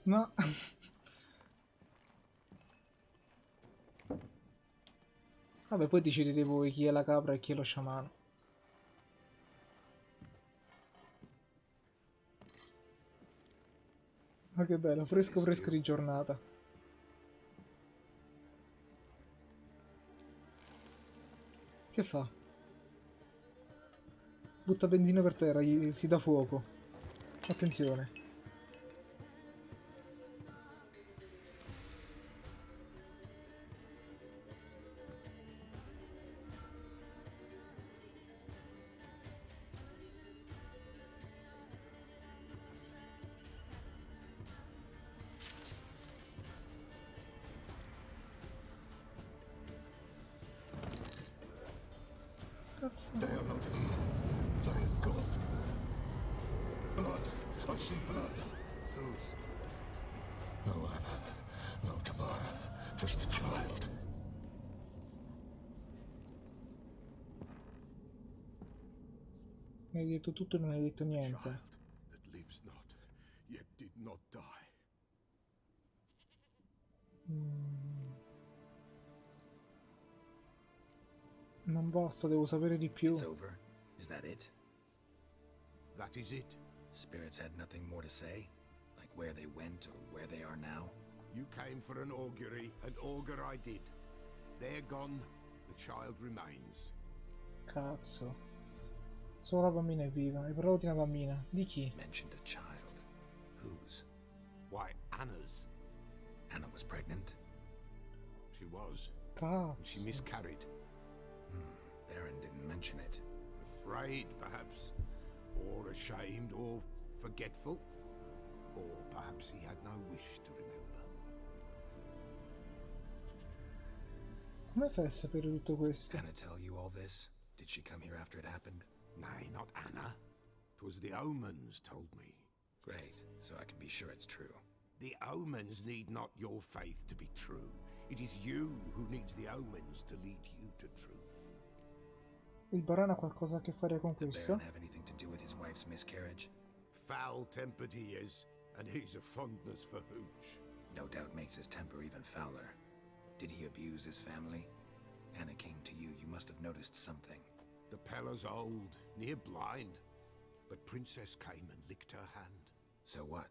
Ma... Vabbè, poi decidete voi chi è la capra e chi è lo sciamano. Ma che bello, fresco fresco di giornata. Che fa? Butta benzina per terra, si dà fuoco. Attenzione. Cazzo. They are not here. There is blood. Blood. I see blood. Whose? No Anna. No Tamara. Just a child. Mi hai detto tutto e non hai detto niente. Child that lives not, yet did not die. Non basta, devo sapere di più. It's over? Is that it? That is it. Spirits had nothing more to say? Like where they went or where they are now? You came for an augury, and augur I did. They're gone, the child remains. Cazzo. Solo la bambina è viva. Hai parlato di una bambina. Di chi? Mentioned a child. Whose? Why, Anna's. Anna was pregnant? She was. Cazzo. She miscarried. Baron didn't mention it. Afraid, perhaps. Or ashamed, or forgetful. Or perhaps he had no wish to remember. Come fai a sapere tutto questo? Anna tell you all this? Did she come here after it happened? Nay, not Anna. 'Twas the omens told me. Great, so I can be sure it's true. The omens need not your faith to be true. It is you who needs the omens to lead you to truth. Il barone ha qualcosa a che fare con The questo? Baron have anything to do with his wife's miscarriage? Foul-tempered he is, and he's a fondness for hooch. No doubt makes his temper even fouler. Did he abuse his family? Anna came to you, you must have noticed something. The Peller's old, near blind, but Princess came and licked her hand. So what?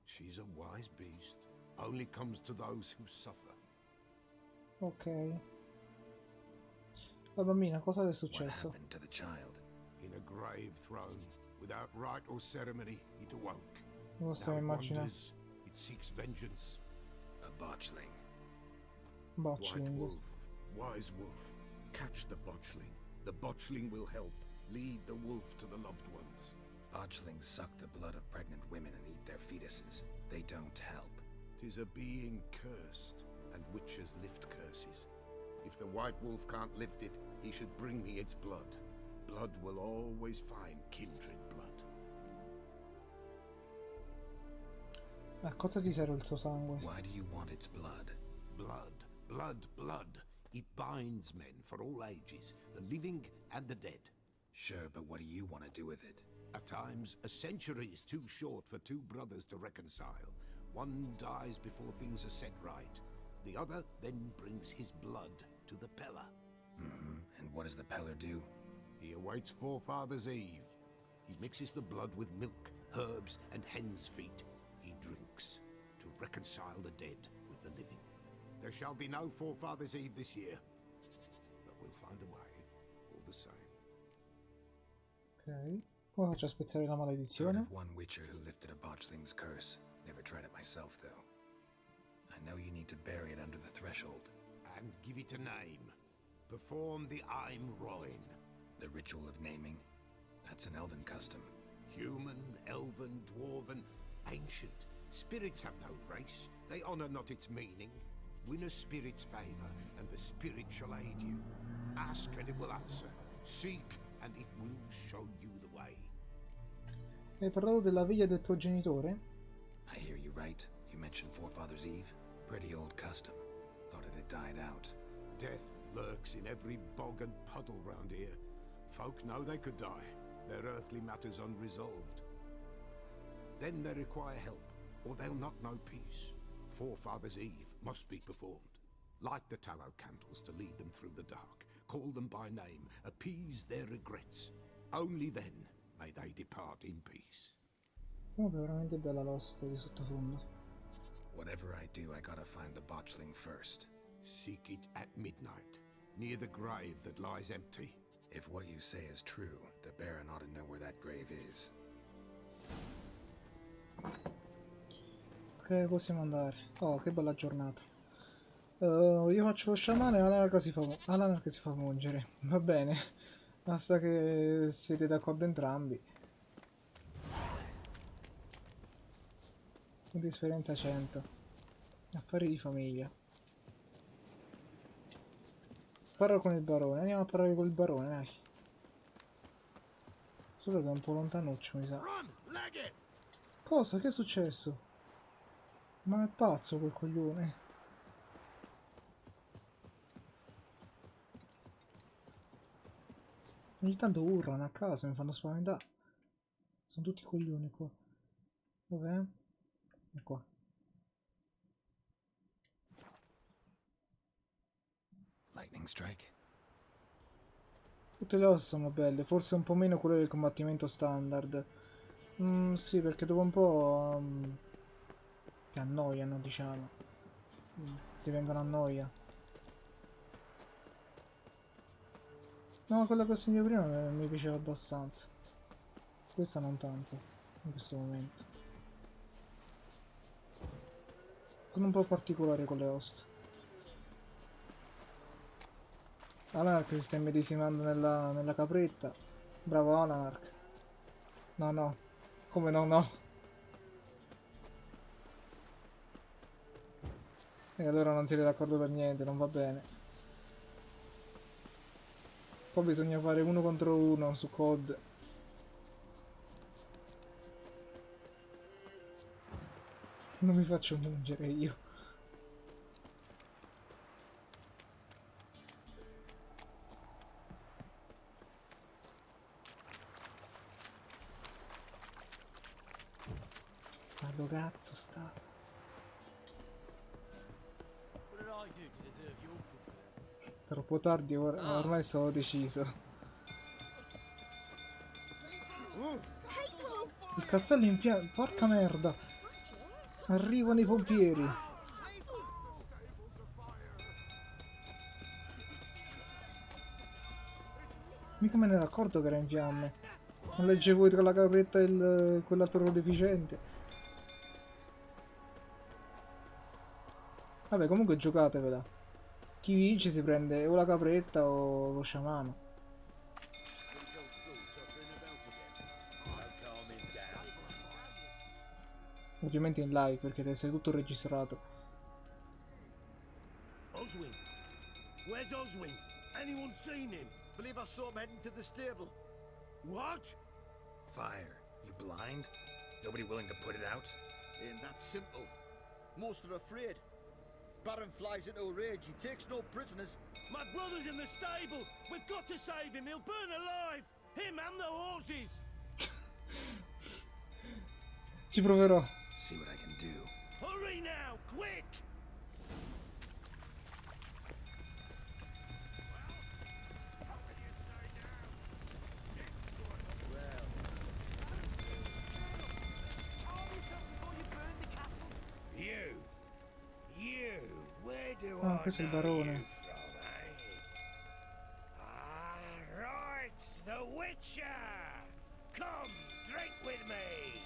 She's a wise beast, only comes to those who suffer. Ok. La bambina, cosa le è What successo? happened to the child? In a grave thrown, without rite or ceremony, it awoke. Non lo Now sto it immaginando. wanders, it seeks vengeance. A botchling. White Botchling. wolf, wise wolf, catch the botchling. The botchling will help lead the wolf to the loved ones. Botchlings suck the blood of pregnant women and eat their fetuses. They don't help. 'Tis a being cursed, and witches lift curses. If the White Wolf can't lift it, he should bring me its blood. Blood will always find kindred blood. A cosa ti serve il suo sangue? Why do you want its blood? Blood, blood, blood. It binds men for all ages, the living and the dead. Sure, but what do you want to do with it? At times, a century is too short for two brothers to reconcile. One dies before things are set right. The other then brings his blood to the Peller. And what does the Peller do? He awaits Forefather's Eve. He mixes the blood with milk, herbs, and hen's feet. He drinks to reconcile the dead with the living. There shall be no Forefather's Eve this year, but we'll find a way, all the same. Ok. Come faccio a spezzare la Heard maledizione? of one witcher who lifted a botchling's curse. Never tried it myself, though. I know you need to bury it under the threshold. And give it a name. Perform the Aim Roin. The ritual of naming? That's an elven custom. Human, elven, dwarven, ancient. Spirits have no race. They honor not its meaning. Win a spirit's favor, and the spirit shall aid you. Ask, and it will answer. Seek, and it will show you the way. Hai parlato della veglia del progenitore? I hear you right. You mentioned Forefather's Eve? Pretty old custom. Thought it had died out. Death lurks in every bog and puddle round here. Folk know they could die, their earthly matters unresolved. Then they require help, or they'll not know peace. Forefather's Eve must be performed. Light the tallow candles to lead them through the dark. Call them by name, appease their regrets. Only then may they depart in peace. Comunque è veramente bella l'host di sottofondo. Whatever I do, I gotta find the botchling first. Seek it at midnight, near the grave that lies empty. If what you say is true, the Baron ought to know where that grave is. Ok, possiamo andare. Oh, che bella giornata. Io faccio lo sciamano e Alanark si fa mungere. Va bene. Basta che siete d'accordo entrambi. Punti di esperienza 100. Affari di famiglia. Parlo con il barone. Andiamo a parlare con il barone, dai. Solo che è un po' lontanuccio, mi sa. Cosa? Che è successo? Ma è pazzo quel coglione. Ogni tanto urlano a caso, mi fanno spaventare. Sono tutti coglioni qua. Dov'è? È qua. Lightning strike? Tutte le ossa sono belle, forse un po' meno quelle del combattimento standard. Sì, perché dopo un po' ti annoiano, diciamo. Ti vengono a noia. No, quella che ho sentito prima mi piaceva abbastanza. Questa non tanto, in questo momento. Sono un po' particolari con le host. Alanark si sta immedesimando nella capretta. Bravo Alanark. No, no. Come no, no. E allora non siete d'accordo per niente, non va bene. Poi bisogna fare 1 contro 1 su COD. Non mi faccio mungere io. Ma dove cazzo sta? Troppo tardi, ormai sono deciso. Il castello in fiamme. Porca merda! Arrivano i pompieri! Mica me ne ero accorto che era in fiamme. Non leggevo tra la capretta e quell'altro deficiente. Vabbè, comunque giocatevela. Chi vince si prende o la capretta o lo sciamano. Ovviamente in live perché deve essere tutto registrato. Oswin! Where's Oswin? Anyone seen him? Believe I saw him heading to the stable. What? Fire. You blind? Nobody willing to put it out? Ain't that simple. Most are afraid. Baron flies into a rage. He takes no prisoners. My brother's in the stable! We've got to save him! He'll burn alive! Him and the horses! Ci proverò. See what I can do. Hurry now! Quick! Ah, questo è il barone. Right, the Witcher! Come, drink with me!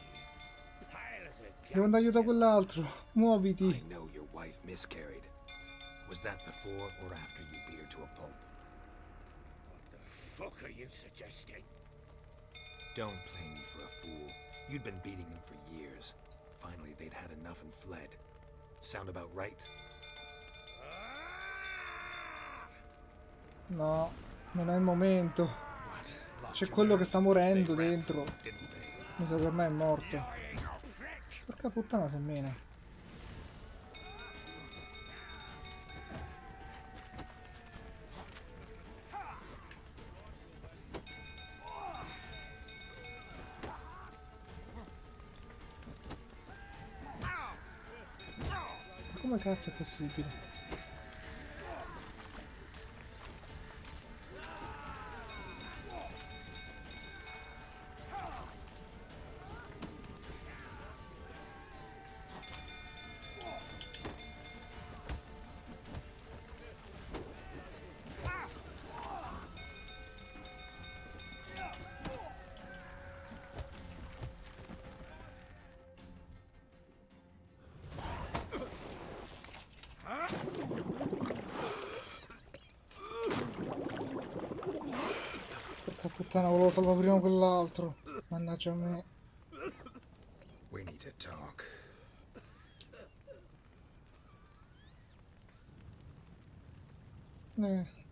Pale as a Devo andare aiuto a quell'altro. Muoviti. I know your wife miscarried. Was that before or after you beat her to a pulp? What the fuck are you suggesting? Don't play me for a fool. You'd been beating them for years. Finally, they'd had enough and fled. Sound about right? No, non è il momento. What? Lost C'è your quello che nerve? sta morendo They ran dentro. from you, didn't they? Mi sa che ormai è morto. Porca puttana semmene. Come cazzo è possibile? Porca puttana, volevo salvare prima quell'altro. Mannaggia a me. We need to talk.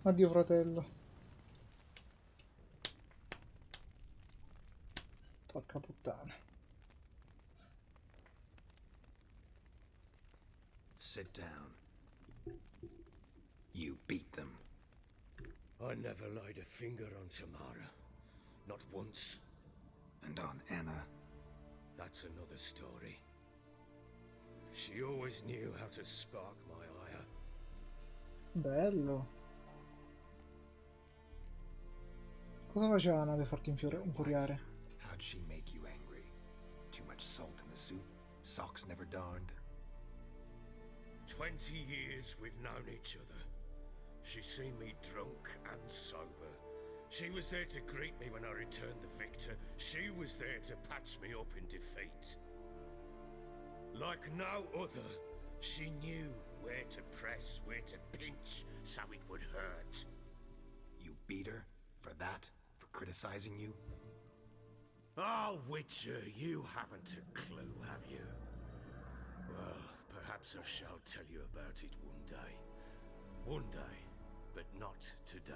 Addio fratello. Porca puttana. Sit down. You beat them. I never laid a finger on Tamara. Not once. And on Anna. That's another story. She always knew how to spark my ire. Bello. Cosa faceva la nave per farti infuriare? How'd she make you angry? Too much salt in the soup? Socks never darned? 20 years we've known each other. She's seen me drunk and sober. She was there to greet me when I returned the victor. She was there to patch me up in defeat. Like no other, she knew where to press, where to pinch, so it would hurt. You beat her? For that? For criticizing you? Oh, Witcher, you haven't a clue, have you? Well, perhaps I shall tell you about it one day. One day, but not today.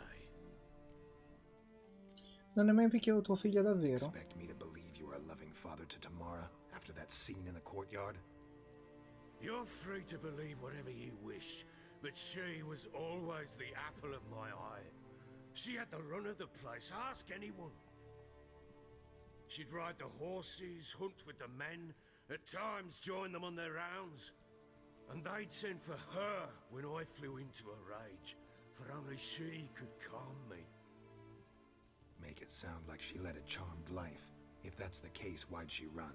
Non hai mai picchiato tua figlia davvero? Expect me to believe you were a loving father to Tamara after that scene in the courtyard? You're free to believe whatever you wish, but she was always the apple of my eye. She had the run of the place, ask anyone. She'd ride the horses, hunt with the men, at times join them on their rounds. And they'd send for her when I flew into a rage, for only she could calm me. Make it sound like she led a charmed life. If that's the case, why'd she run?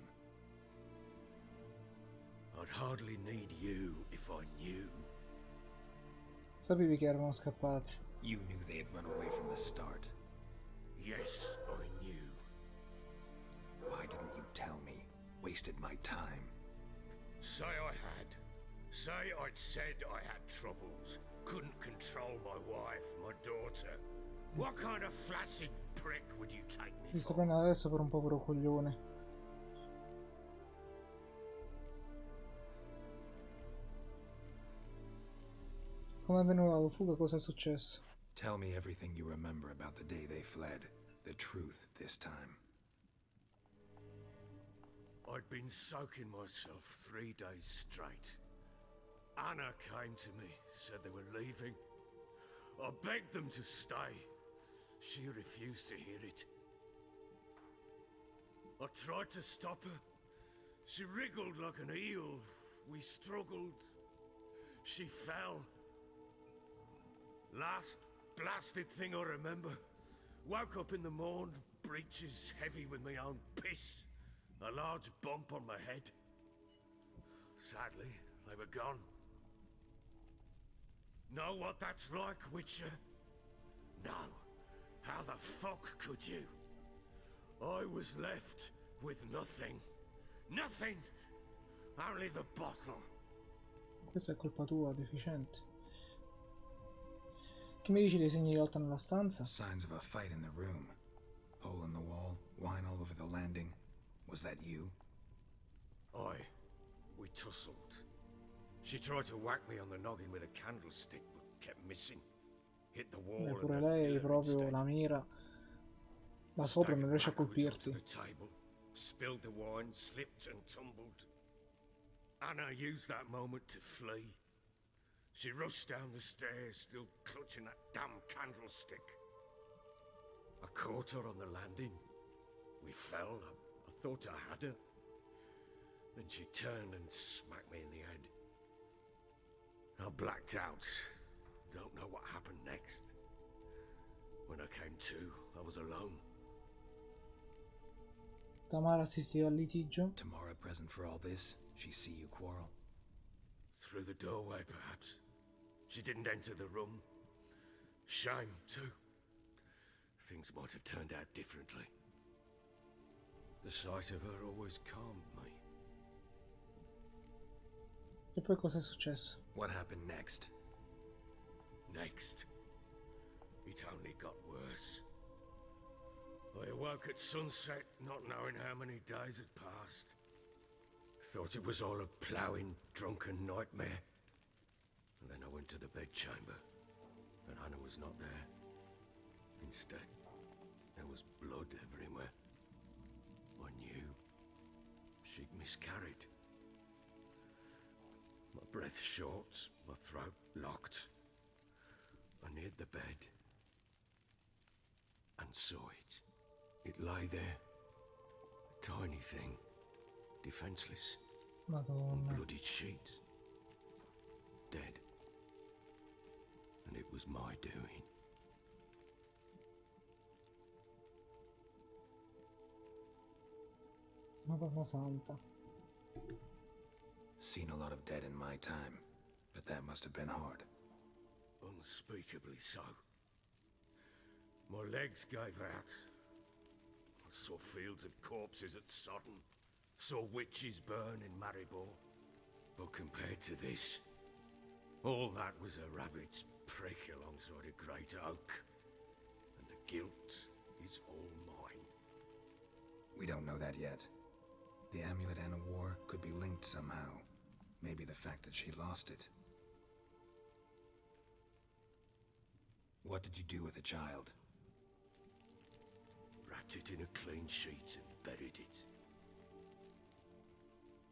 I'd hardly need you if I knew. Sapevi che erano scappate. You knew they had run away from the start. Yes, I knew. Why didn't you tell me? Wasted my time. Say I had. Say I'd said I had troubles. Couldn't control my wife, my daughter. What kind of flaccid prick would you take me Mi sto for? prendendo adesso per un povero coglione. Come è avvenuta la fuga? Cosa è successo? Tell me everything you remember about the day they fled. The truth this time. I'd been soaking myself 3 days straight. Anna came to me, said they were leaving. I begged them to stay. She refused to hear it. I tried to stop her. She wriggled like an eel. We struggled. She fell. Last blasted thing I remember. Woke up in the morn, breeches heavy with my own piss. A large bump on my head. Sadly, they were gone. Know what that's like, Witcher? No. How the fuck could you? I was left with nothing. Nothing! Only the bottle. Questa è colpa tua, deficiente. Che mi dici dei segni di lotta nella stanza? Signs of a fight in the room. Hole in the wall, wine all over the landing. Was that you? Aye. We tussled. She tried to whack me on the noggin with a candlestick, but kept missing. Hit the wall and Pure then lei pillar proprio instead. la mira da sopra, non riesce a Backwards colpirti. onto the table, spilled the wine, slipped and tumbled. Anna used that moment to flee. She rushed down the stairs, still clutching that damn candlestick. I caught her on the landing. We fell. I thought I had her. Then she turned and smacked me in the head. I blacked out. Don't know what happened next. When I came to, I was alone. Tamara assisteva al litigio. Tamara present for all this? She see you quarrel? Through the doorway, perhaps. She didn't enter the room. Shame, too. Things might have turned out differently. The sight of her always calmed me. E poi cosa è successo? What happened next? Next, it only got worse. I awoke at sunset, not knowing how many days had passed. Thought it was all a ploughing, drunken nightmare. And then I went to the bedchamber, but Anna was not there. Instead, there was blood everywhere. I knew she'd miscarried. My breath short, my throat locked. I neared the bed and saw it. It lay there, a tiny thing, defenseless, on Madonna. bloodied sheets, dead. And it was my doing. Madonna santa. Seen a lot of dead in my time, but that must have been hard. Unspeakably so. My legs gave out. I saw fields of corpses at Sodden. Saw witches burn in Maribor. But compared to this, all that was a rabbit's prick alongside a great oak. And the guilt is all mine. We don't know that yet. The amulet Anna wore could be linked somehow. Maybe the fact that she lost it. What did you do with the child? Wrapped it in a clean sheet and buried it.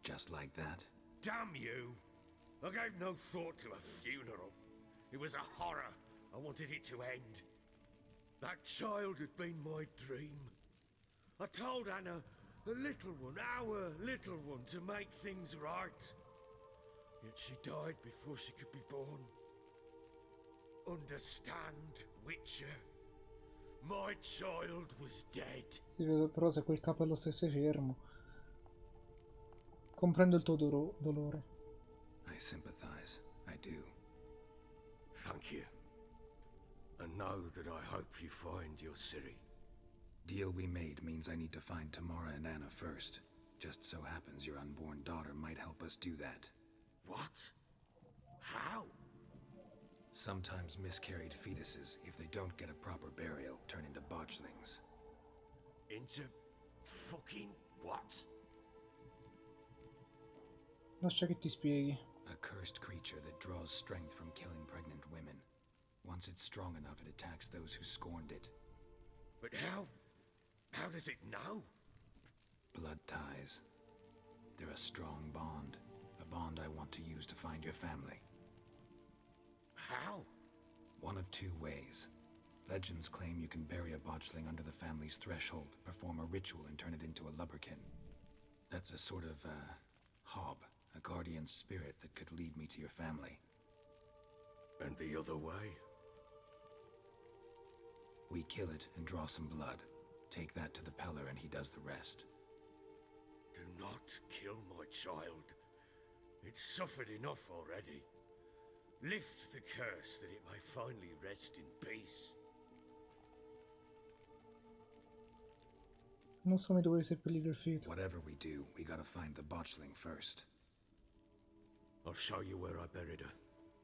Just like that? Damn you! I gave no thought to a funeral. It was a horror. I wanted it to end. That child had been my dream. I told Anna, the little one, our little one, to make things right. Yet she died before she could be born. Understand, Witcher? My child was dead. Sì, però se quel capello stesse fermo. Comprendo il tuo dolore. I sympathize. I do. Thank you. And know that I hope you find your Ciri. Deal we made means I need to find Tamara and Anna first. Just so happens your unborn daughter might help us do that. What? How? Sometimes miscarried fetuses, if they don't get a proper burial, turn into botchlings. Into fucking what? Lascia che ti spieghi. A cursed creature that draws strength from killing pregnant women. Once it's strong enough, it attacks those who scorned it. But how? How does it know? Blood ties. They're a strong bond. A bond I want to use to find your family. How? One of two ways. Legends claim you can bury a botchling under the family's threshold, perform a ritual, and turn it into a lubberkin. That's a sort of, hob, a guardian spirit that could lead me to your family. And the other way? We kill it and draw some blood. Take that to the Peller and he does the rest. Do not kill my child. It's suffered enough already. Lift the curse that it may finally rest in peace. Non so dove seppellire il feto. Whatever we do, we gotta find the botchling first. I'll show you where I buried her,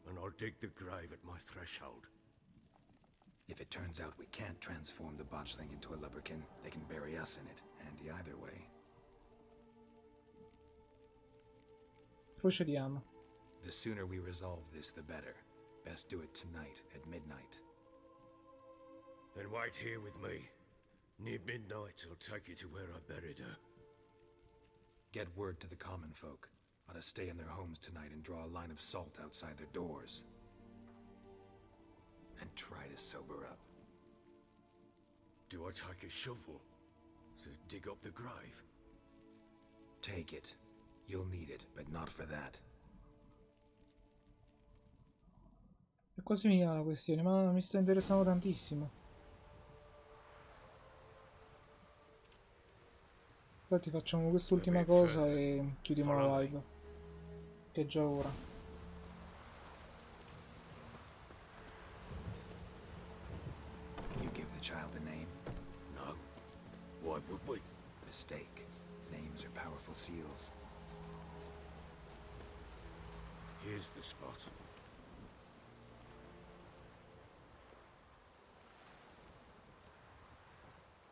and I'll dig the grave at my threshold. If it turns out we can't transform the botchling into a lubberkin, they can bury us in it. Handy either way. Procediamo. The sooner we resolve this, the better. Best do it tonight, at midnight. Then wait here with me. Near midnight, I'll take you to where I buried her. Get word to the common folk. Ought to stay in their homes tonight and draw a line of salt outside their doors. And try to sober up. Do I take a shovel to dig up the grave? Take it. You'll need it, but not for that. E quasi finita la questione, ma mi sta interessando tantissimo. Infatti facciamo quest'ultima cosa e chiudiamo la live. Che è già ora. You give the child a name? No. Why would we? Mistake. Names are powerful seals. Here's the spot.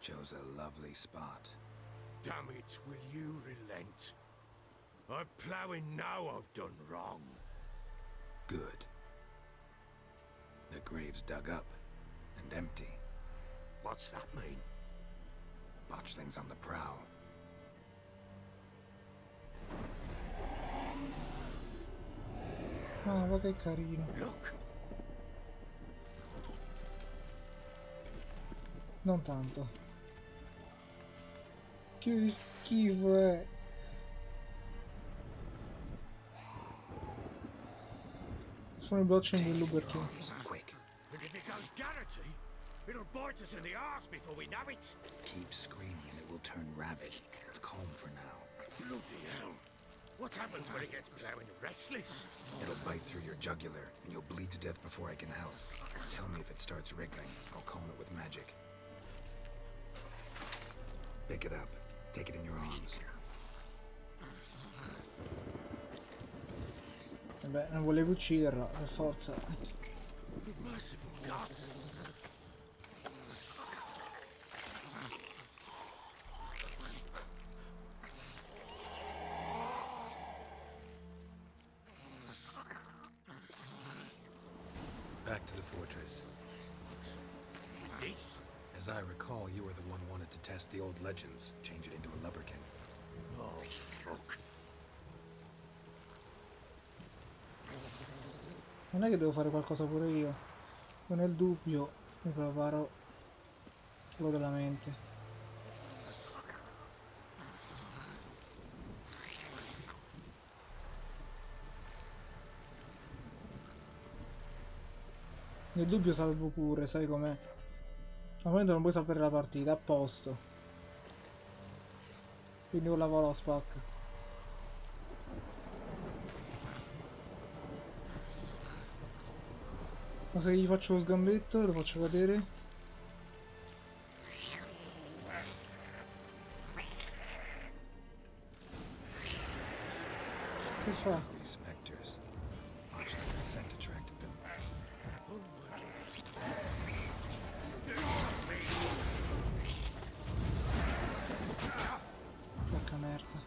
Chose a lovely spot. Damn it, will you relent? I'm ploughing now I've done wrong. Good. The grave's dug up and empty. What's that mean? Botchling's on the prowl. Ah, ma che carino. Look. Non tanto. Che schifo è. Sono i botching del Luberkin. Quick. And if it goes Garrity, it'll bite us in the arse before we know it. Keep screaming and it will turn rabid. It's calm for now. Bloody hell. What happens when it gets plowing restless? It'll bite through your jugular and you'll bleed to death before I can help. Tell me if it starts wriggling. I'll calm it with magic. Pick it up. Take it in your arms. Vabbè, non volevo ucciderla, per forza. Merciful gods. Back to the fortress. This? As I recall, you were the one wanted to test the old legends, change it into a lubberkin. Oh, fuck. Non è che devo fare qualcosa pure io. Io nel dubbio mi preparo quello della mente. Nel dubbio salvo pure, sai com'è? Al momento non puoi salvare la partita, a posto. Quindi con la vola spacca. Ma se gli faccio lo sgambetto, lo faccio cadere. Che fa? Spectres. Actually, the scent attracted them. Porca merda.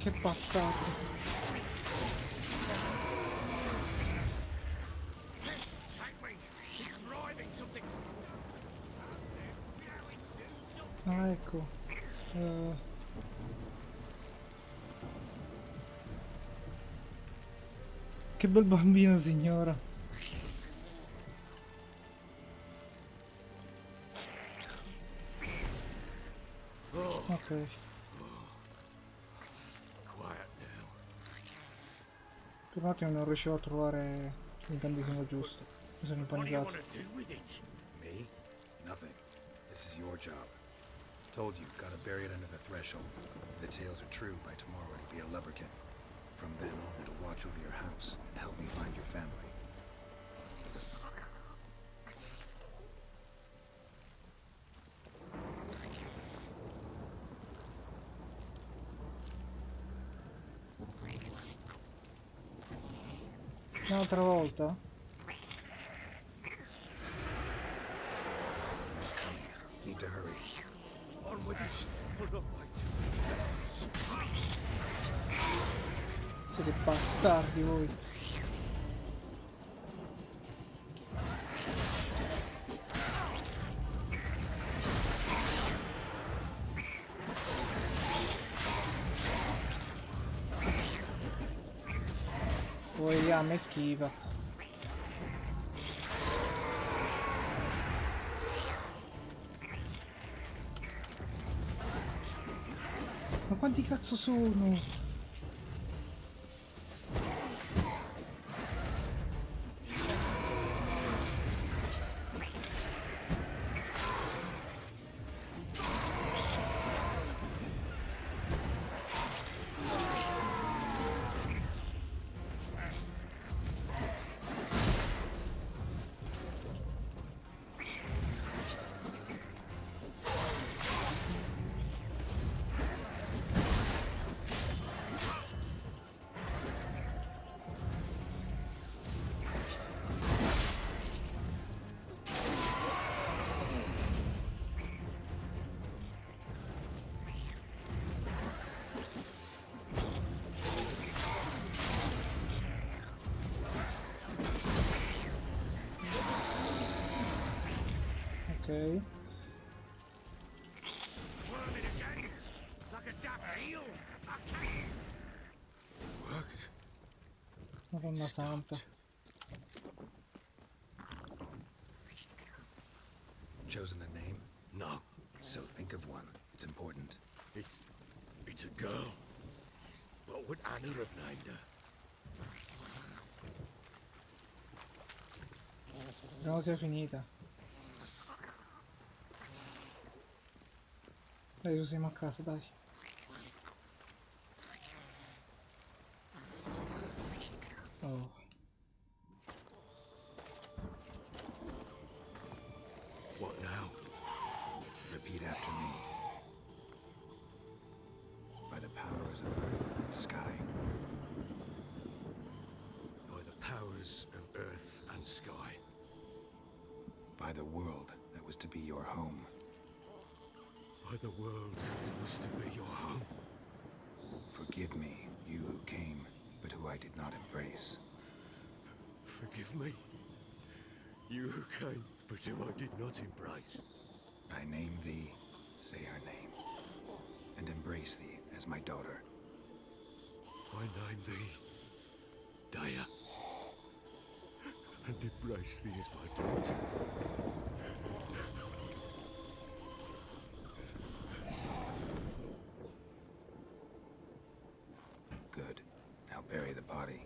Che bastardo. Pest, take me! He's thriving something. Ah, ecco. Che bel bambino, signora. Ok. Quiet now. Per un attimo non riuscivo a trovare l'incantesimo giusto. Mi sono What do you impanicato. want to do with it? Me? Nothing. This is your job. Told you, gotta bury it under the threshold. If the tales are true, by tomorrow it'll be a lubberkin. From then on, it'll watch over your house and help me find your family. Un'altra volta? Coming. Need to hurry. On with it. We're not like to. Siete bastardi voi. Poi a me schiva. Ma quanti cazzo sono? Ok. Squirming again. Like a daft eel. Worked. Madonna santa. Chosen a name? No. So think of one. It's important. It's a girl. What would Anna have named her? Speriamo sia finita. Dai, su siamo a casa, dai. Oh. What now? Repeat after me. By the powers of earth and sky. By the powers of earth and sky. By the world that was to be your home. By the world that was to be your home. Forgive me, you who came, but who I did not embrace. Forgive me. You who came, but who I did not embrace. I name thee, say her name, and embrace thee as my daughter. I name thee Daya, and embrace thee as my daughter. Good. Now bury the body.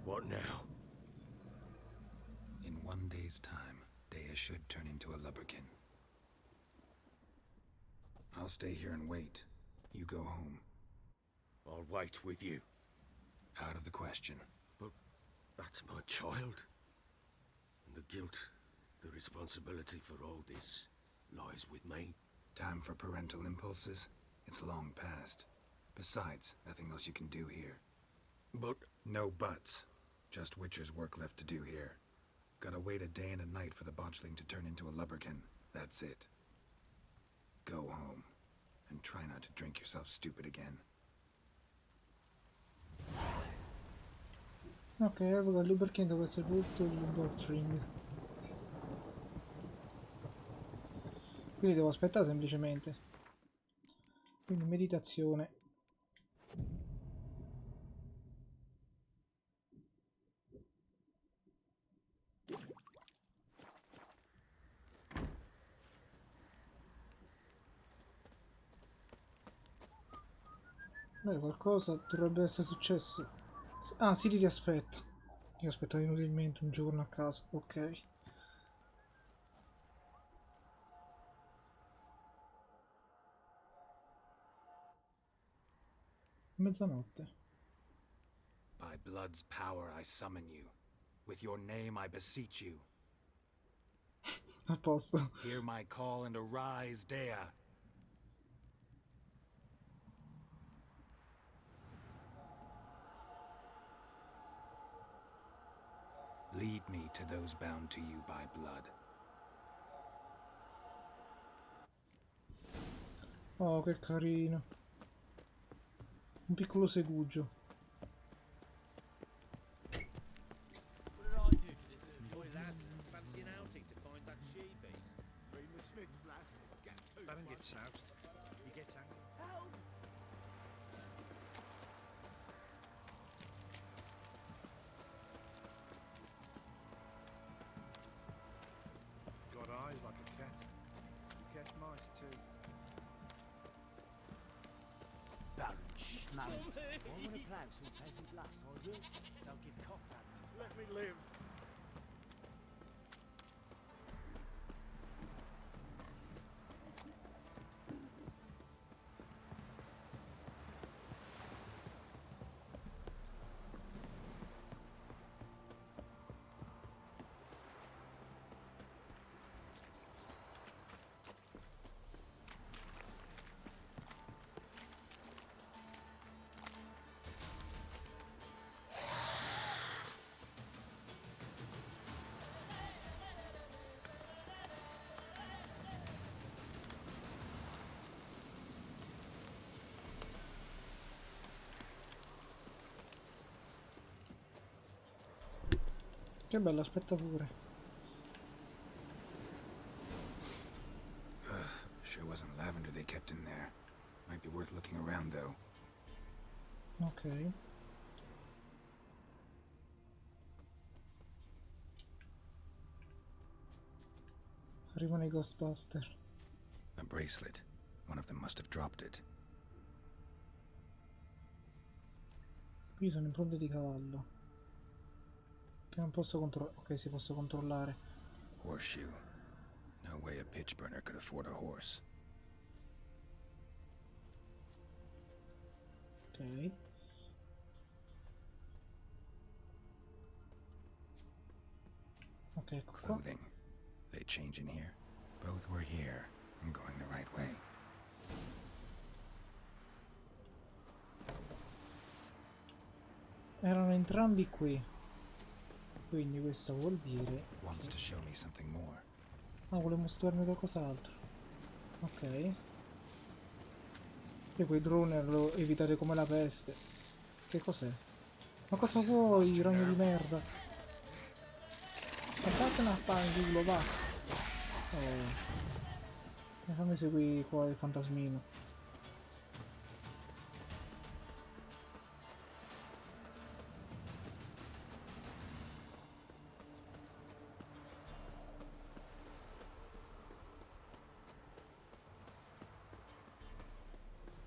What now? In 1 day's time, Dea should turn into a lubberkin. I'll stay here and wait. You go home. I'll wait with you. Out of the question. But that's my child. And the guilt, the responsibility for all this lies with me. Time for parental impulses? It's long past. Besides, nothing else you can do here. But No buts. Just Witcher's work left to do here. Gotta wait a day and a night for the botchling to turn into a lubberkin. That's it. Go home. And try not to drink yourself stupid again. Ok, evoca il Luberkin dove è sepolto il botchling. Quindi devo aspettare semplicemente. Quindi meditazione. Beh, qualcosa dovrebbe essere successo. Ah, Siri ti aspetta. Io ho aspettato inutilmente un giorno a caso. Ok. Mezzanotte. By blood's power I summon you. With your name I beseech you. A posto. Hear my call and arise, Dea. Lead me to those bound to you by blood. Oh, che carino. Un piccolo segugio. Baron gets soused. He gets angry. Got eyes like a cat. You catch mice too. Baron Schnarren. If I want to plough some peasant lass, I will. They'll give cock baron. Let me live. Che bello, aspetta pure. Sure wasn't lavender they kept in there. Might be worth looking around though. Ok. Arrivano i Ghostbuster. A bracelet. One of them must have dropped it. Qui sono impronte di cavallo. Che non posso controllare. Ok, si posso controllare. Horseshoe. No way a pitch burner could afford a horse. Ok. Ok, ecco qua. Clothing. They change in here. Both were here. I'm going the right way. Erano entrambi qui. Quindi questo vuol dire... Wants to show me something more. Ah, vuole mostrarmi qualcos'altro. Ok. E quei drone lo evitate come la peste. Che cos'è? Ma cosa vuoi, ragno di merda? Ma fatene a fanculo, va! Oh. E fammi seguire qua il fantasmino.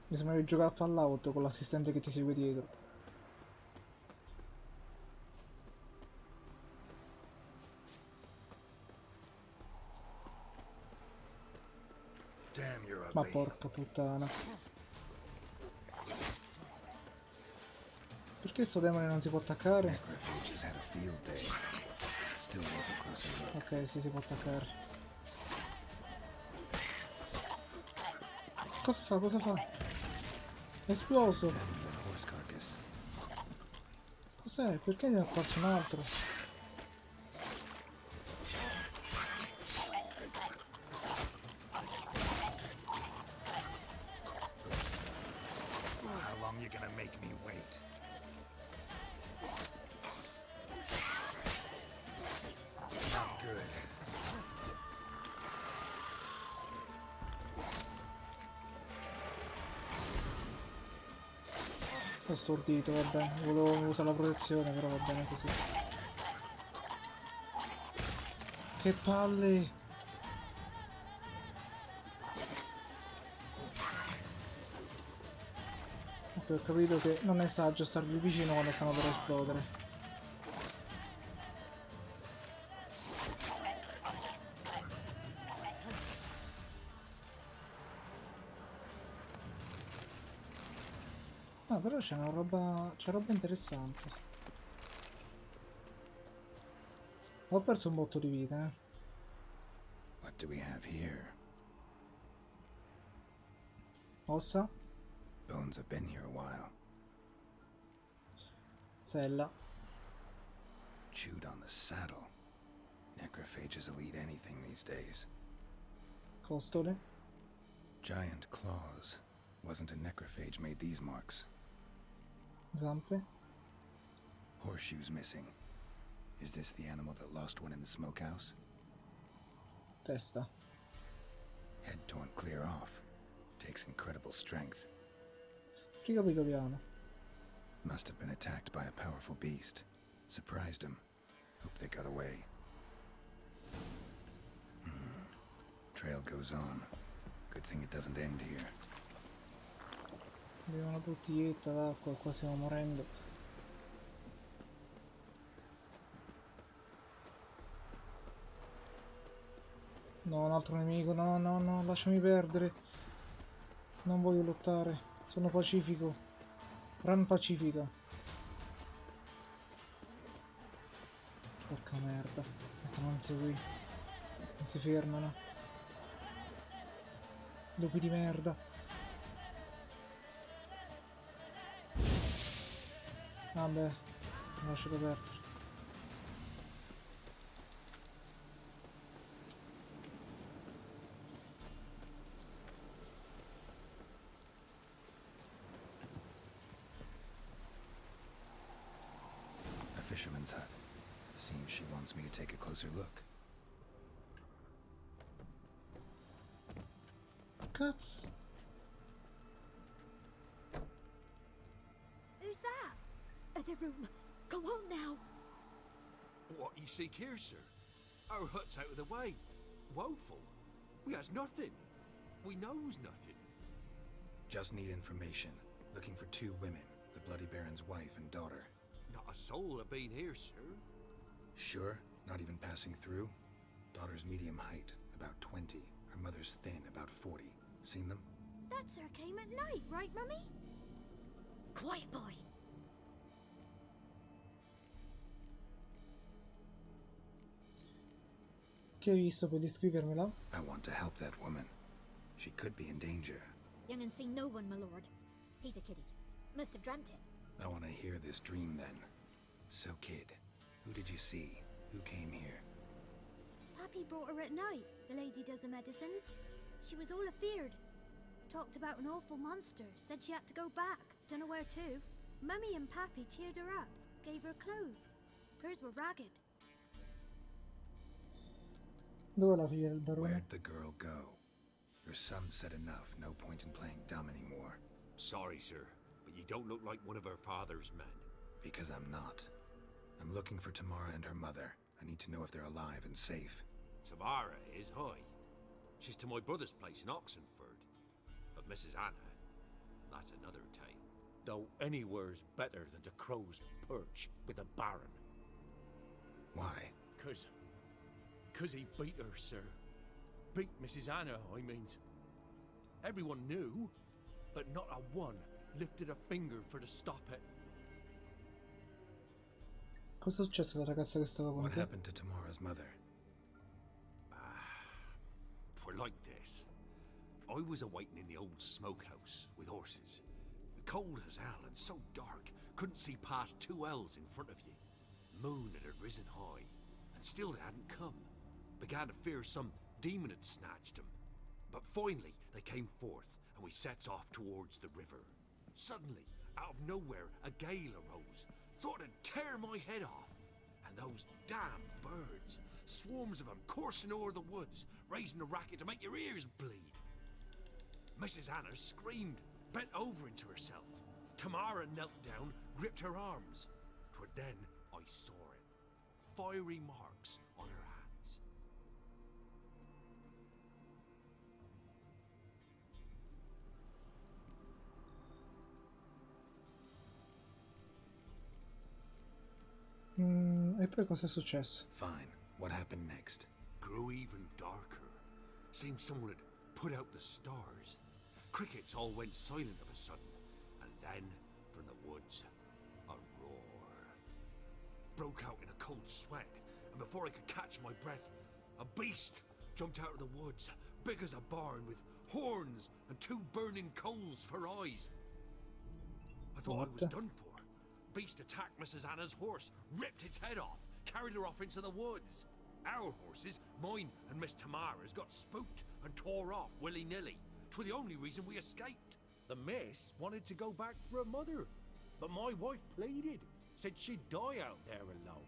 Mi sembra di giocare a Fallout con l'assistente che ti segue dietro. Damn, you're Ma ugly. porca puttana. Perché Perché sto demone non si può attaccare? Necrophages had a field day. Still worth a closer look. Ok, sì, si può attaccare. Cosa fa? Cosa fa? È esploso. Examine the horse carcass. Cos'è? Perché ne è apparso un altro? How long you gonna make me wait? Not good. Ho stordito, vabbè. Volevo usare la protezione, però va bene così. Che palle! Ok, ho capito che non è saggio stargli vicino quando stanno per esplodere. Ah, però c'è una roba. C'è roba interessante. Ho perso un botto di vita, eh. What do we have here? Ossa, Bones have been here a while. sella. Chewed on the saddle. Necrophages will eat anything these days. Costole. Giant claws. Wasn't a necrophage made these marks. Zampe. Horseshoes missing. Is this the animal that lost one in the smokehouse? Testa. Head torn clear off. Takes incredible strength. Ricapitoliamo. Must have been attacked by a powerful beast. Surprised him. Hope they got away. Trail goes on. Good thing it doesn't end here. Abbiamo una bottiglietta d'acqua, qua stiamo morendo. No, un altro nemico, no, no, no, lasciami perdere. Non voglio lottare, sono pacifico. Run pacifica. Porca merda, questa non si qui. Non si fermano. Lupi di merda. Vabbè, ho lasciato perdere. A fisherman's hut. Seems she wants me to take a closer look. Cazzo! Who's that? The room. Go on now. What you seek here, sir? Our hut's out of the way. Woeful. We has nothing. We knows nothing. Just need information. Looking for two women. The Bloody Baron's wife and daughter. Not a soul have been here, sir. Sure? Not even passing through? Daughter's medium height, about 20. Her mother's thin, about 40. Seen them? That sir came at night, right, Mummy? Quiet, boy. Che hai visto? Puoi descrivermela? I want to help that woman. She could be in danger. Young and seen no one, my lord. He's a kiddie. Must have dreamt it. I want to hear this dream then. So, kid, who did you see? Who came here? Pappy brought her at night. The lady does the medicines. She was all afeared. Talked about an awful monster. Said she had to go back. Don't know where to. Mummy and Pappy cheered her up. Gave her clothes. Hers were ragged. Dov'è la figlia del barone? Where'd the girl go? Your son said enough. No point in playing dumb anymore. Sorry, sir, but you don't look like one of her father's men. Because I'm not. I'm looking for Tamara and her mother. I need to know if they're alive and safe. Tamara is, hi. She's to my brother's place in Oxenford. But Mrs. Anna, that's another tale. Though anywhere's better than to Crow's Perch with a baron. Why? Cause he beat her, sir. Beat Mrs. Anna, I means. Everyone knew, but not a one lifted a finger for to stop it. Cosa è successo alla ragazza che stava con What te? happened to Tamara's mother? We're like this. I was awaiting in the old smokehouse with horses. Cold as hell and so dark, couldn't see past 2 ells in front of you. Moon had risen high, and still they hadn't come. Began to fear some demon had snatched them. But finally, they came forth, and we sets off towards the river. Suddenly, out of nowhere, a gale arose. Thought it'd tear my head off. And those damn birds, swarms of them coursing o'er the woods, raising a racket to make your ears bleed. Mrs. Anna screamed, bent over into herself. Tamara knelt down, gripped her arms. 'Twere then I saw it. Fiery marks on her hands. E poi cosa è successo? Fine. What happened next? Grew even darker. Seemed someone had put out the stars. Crickets all went silent of a sudden. And then, from the woods, a roar. Broke out in a cold sweat, and before I could catch my breath, a beast jumped out of the woods, big as a barn, with horns and 2 burning coals for eyes. I thought I was What? done for. Beast attacked Mrs. Anna's horse, ripped its head off, carried her off into the woods. Our horses, mine and Miss Tamara's, got spooked and tore off willy-nilly. 'Twere the only reason we escaped. The miss wanted to go back for her mother, but my wife pleaded, said she'd die out there alone.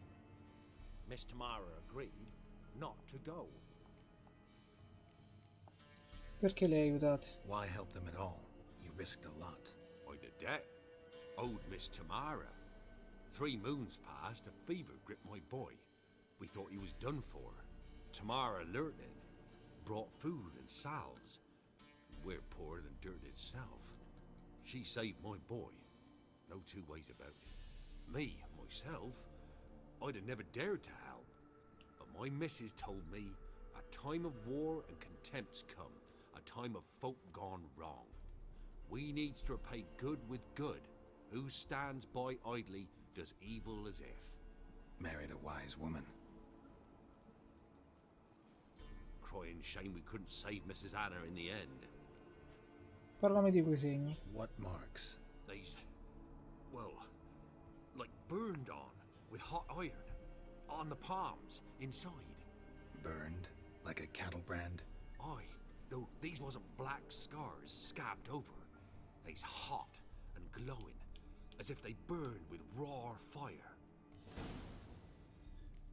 Miss Tamara agreed not to go. Perché le aiutate? Why help them at all? You risked a lot. I did that. Owed Miss Tamara. 3 moons passed, a fever gripped my boy. We thought he was done for. Tamara learnt it, brought food and salves. We're poorer than dirt itself. She saved my boy. No 2 ways about it. Me, myself, I'd have never dared to help. But my missus told me a time of war and contempt's come, a time of folk gone wrong. We needs to repay good with good. Who stands by idly does evil as if. Married a wise woman. Crying shame we couldn't save Mrs. Anna in the end. Parlami di quei segni. What marks? These, well, like burned on with hot iron. On the palms, inside. Burned? Like a cattle brand? Aye, though these wasn't black scars scabbed over. They's hot and glowing, as if they burned with raw fire.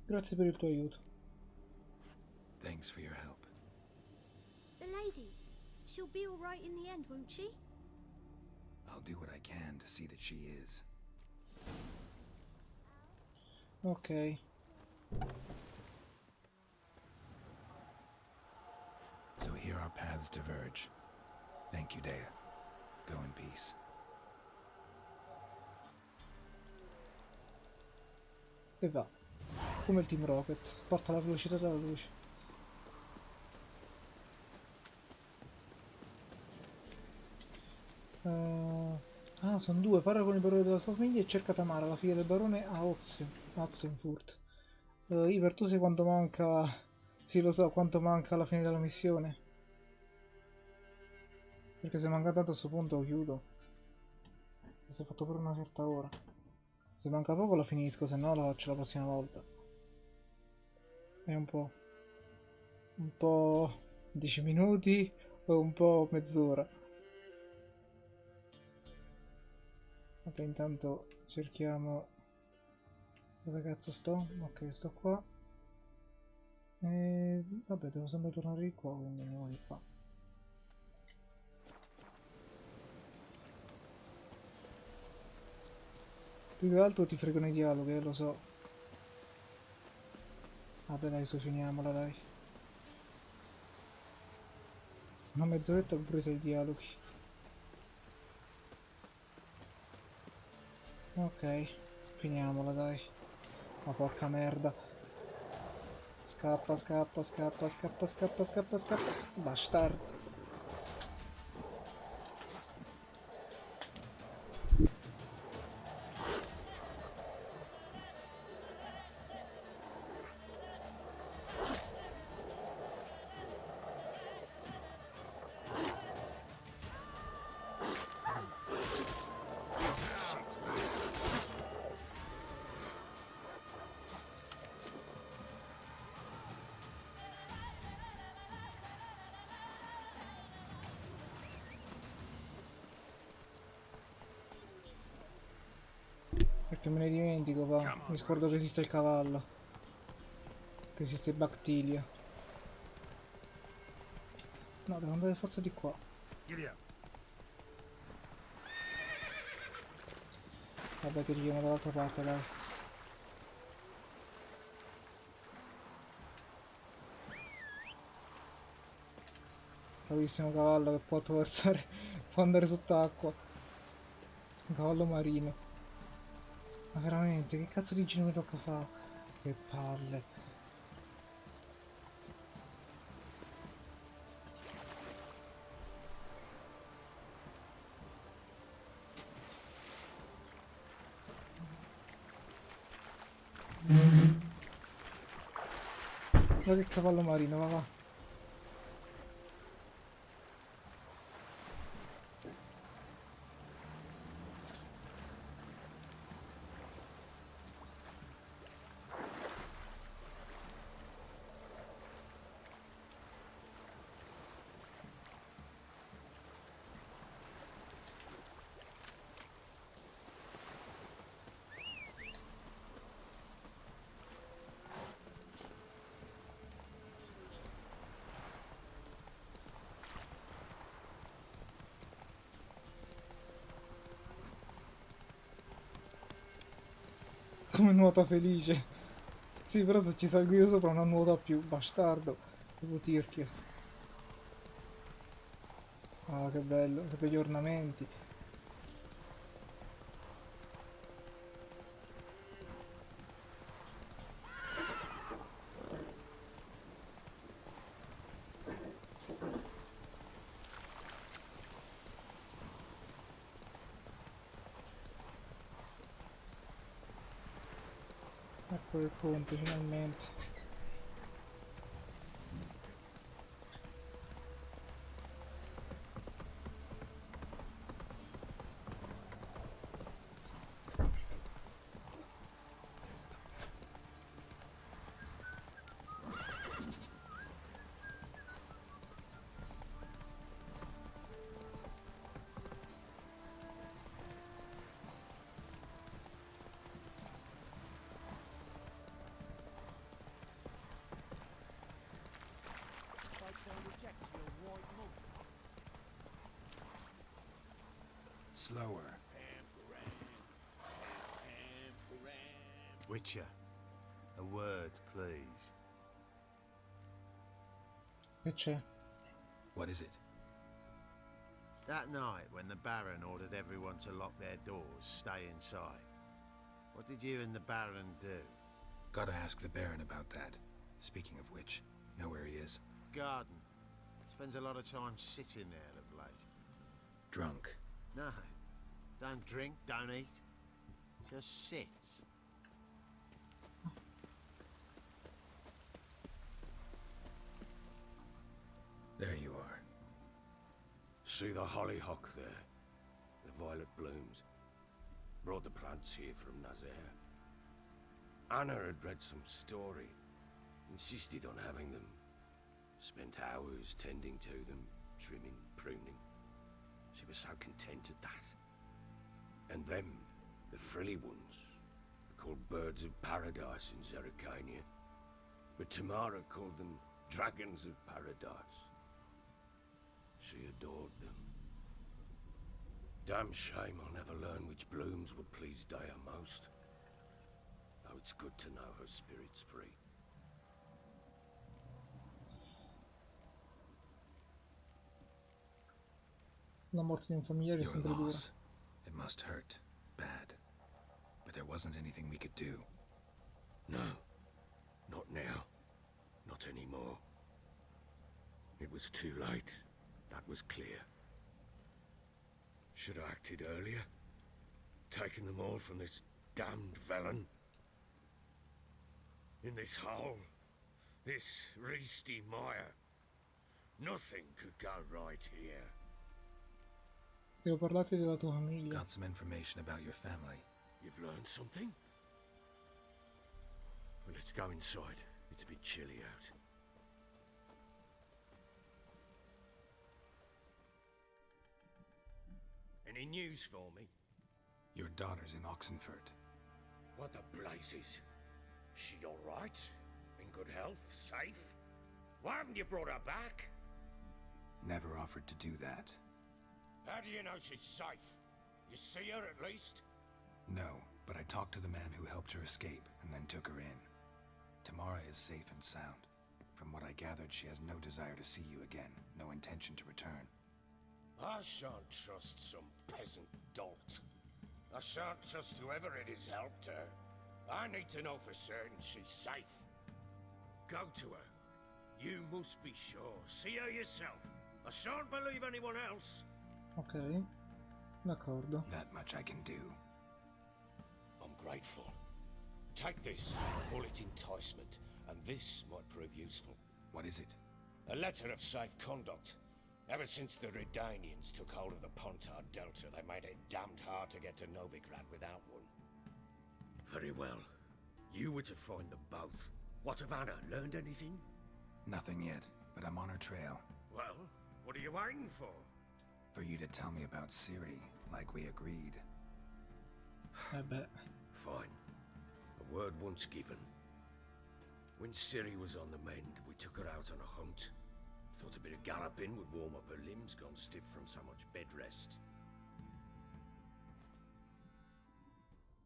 Grazie per il tuo aiuto. Thanks for your help. The lady. She'll be all right in the end, won't she? I'll do what I can to see that she is. Ok. So here our paths diverge. Thank you, Dea. Go in peace. E va. Come il Team Rocket. Porta la velocità della luce. Sono 2. Parla con il barone della sua famiglia e cerca Tamara, la figlia del barone a Oxenfurt. Iver, tu sai quanto manca... Sì, lo so, quanto manca alla fine della missione. Perché se manca tanto a questo punto chiudo. Si è fatto per una certa ora. Se manca poco la finisco, se no la faccio la prossima volta. È un po'... Un po'... 10 minuti o un po' mezz'ora. Ok, intanto cerchiamo... Dove cazzo sto? Ok, sto qua. E... Vabbè, devo sempre tornare di qua, quindi andiamo di qua. Più che altro ti fregano i dialoghi, lo so. Vabbè dai, su, finiamola, dai. Una mezz'oretta ho preso i dialoghi. Ok, finiamola, dai. Ma porca merda. Scappa, scappa, scappa, scappa, scappa, scappa, scappa. Bastard. Che me ne dimentico, va. Mi scordo che esiste il cavallo. Che esiste Bactilia. No, devo andare forse di qua. Vabbè, ti richiamo dall'altra parte, dai. Bravissimo cavallo che può attraversare, può andare sott'acqua. Un cavallo marino. Ma veramente, che cazzo di giro mi tocca fare? Che palle. Guarda che cavallo marino, va va. Come nuota felice. Sì, però se ci salgo io sopra non nuota più, bastardo. Devo tirchio. Ah, che bello, che begli ornamenti. Ecco il ponte, finalmente. Slower. Witcher, a word, please. Che c'è? What is it? That night when the Baron ordered everyone to lock their doors, stay inside. What did you and the Baron do? Gotta ask the Baron about that. Speaking of which, know where he is? Garden. Spends a lot of time sitting there of late. Drunk. No. Don't drink, don't eat. Just sits. There you are. See the hollyhock there? The violet blooms. Brought the plants here from Nazaire. Anna had read some story. Insisted on having them. Spent hours tending to them, trimming, pruning. She was so content at that. And them, the frilly ones, called birds of paradise in Zerrikania. But Tamara called them dragons of paradise. She adored them. Damn shame I'll never learn which blooms would please Dea most. Though it's good to know her spirit's free. La morte di un familiare è Your sempre dura. loss. It must hurt. Bad. But there wasn't anything we could do. No. Not now. Not anymore. It was too late. That was clear. Should have acted earlier. Taken them all from this damned Velen. In this hole. This reesty mire. Nothing could go right here. Devo parlarti della tua famiglia. Got some information about your family. You've learned something? Well, let's go inside. It's a bit chilly out. Any news for me? Your daughter's in Oxenfurt. What the blazes? She all right? In good health? Safe? Why haven't you brought her back? Never offered to do that. How do you know she's safe? You see her at least? No, but I talked to the man who helped her escape and then took her in. Tamara is safe and sound. From what I gathered, she has no desire to see you again, no intention to return. I shan't trust some peasant dolt. I shan't trust whoever it is helped her. I need to know for certain she's safe. Go to her. You must be sure. See her yourself. I shan't believe anyone else. Ok, d'accordo. That much I can do. I'm grateful. Take this, call it enticement, and this might prove useful. What is it? A letter of safe conduct. Ever since the Redanians took hold of the Pontar Delta, they made it damned hard to get to Novigrad without one. Very well. You were to find them both. What of Anna? Learned anything? Nothing yet, but I'm on her trail. Well, what are you waiting for? For you to tell me about Ciri, like we agreed. I bet. Fine. A word once given. When Ciri was on the mend, we took her out on a hunt. Thought a bit of galloping would warm up her limbs, gone stiff from so much bed rest.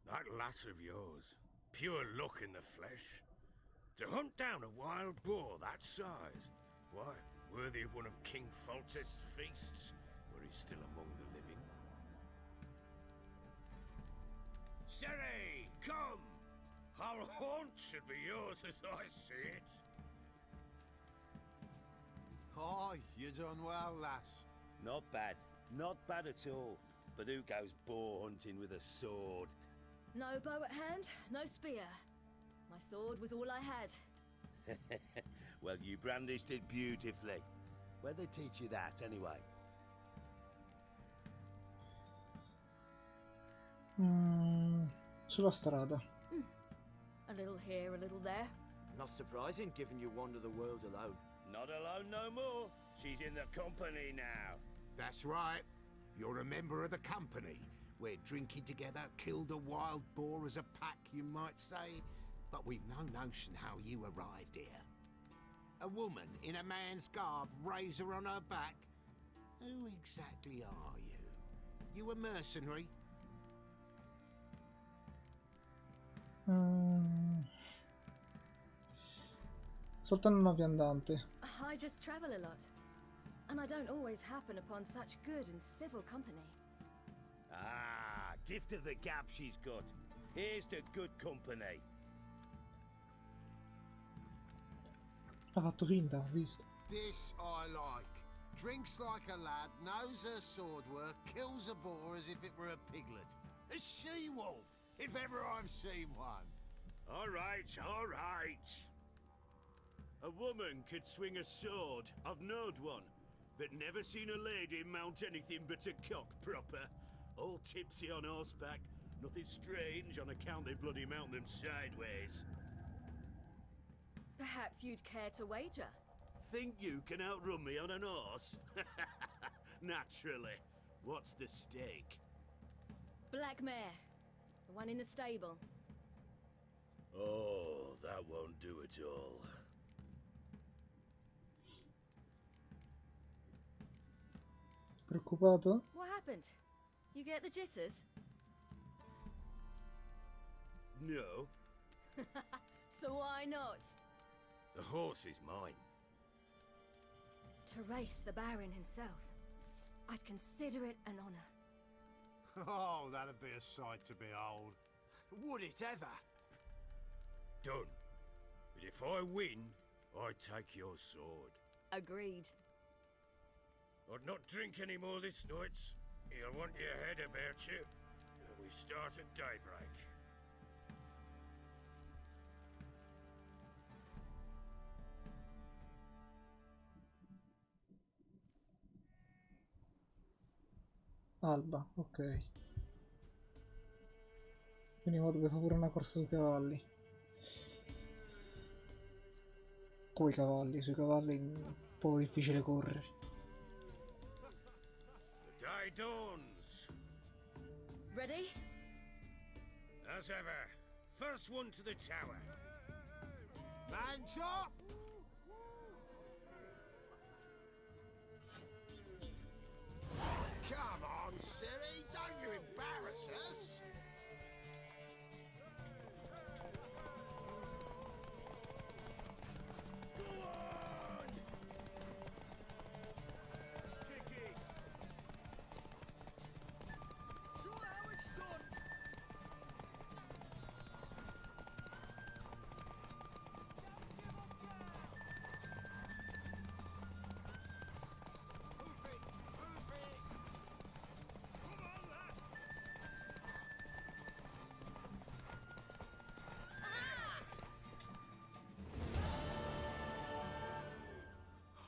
That lass of yours, pure luck in the flesh. To hunt down a wild boar that size, why, worthy of one of King Foltest's feasts, where he's still among the living. Ciri, come! Our haunt should be yours as I see it. Aye, you done well, lass. Not bad. Not bad at all. But who goes boar hunting with a sword? No bow at hand, no spear. My sword was all I had. Well, you brandished it beautifully. Where'd they teach you that, anyway? Sulla strada. A little here, a little there. Not surprising, given you wander the world alone. Not alone no more. She's in the company now. That's right. You're a member of the company. We're drinking together, killed a wild boar as a pack, you might say. But we've no notion how you arrived here. A woman in a man's garb, razor on her back. Who exactly are you? You a mercenary? Soltanto una viandante. I just travel a lot. And I don't always happen upon such good and civil company. Ah, gift of the gab she's got. Here's to good company. Ha fatto finta, ho visto. This I like. Drinks like a lad, knows her sword work, kills a boar as if it were a piglet. A she-wolf, if ever I've seen one. All right, all right. A woman could swing a sword. I've knowed one, but never seen a lady mount anything but a cock proper. All tipsy on horseback. Nothing strange on account they bloody mount them sideways. Perhaps you'd care to wager? Think you can outrun me on an horse? Naturally. What's the stake? Black mare. The one in the stable. Oh, that won't do it all. Preoccupato? What happened? You get the jitters? No. So why not? The horse is mine. To race the Baron himself. I'd consider it an honor. Oh, that'd be a sight to behold. Would it ever? Done. But if I win, I take your sword. Agreed. I'd not drink any more this night. You'll want your head about you. We start at daybreak. Alba, ok. Quindi ora dove fa pure una corsa sui cavalli. Coi cavalli, sui cavalli è un po' difficile correre. The day dawns. Ready? As ever. First one to the tower. Man chop! Come on, Siri, don't you embarrass us! Kick it. Show how it's done.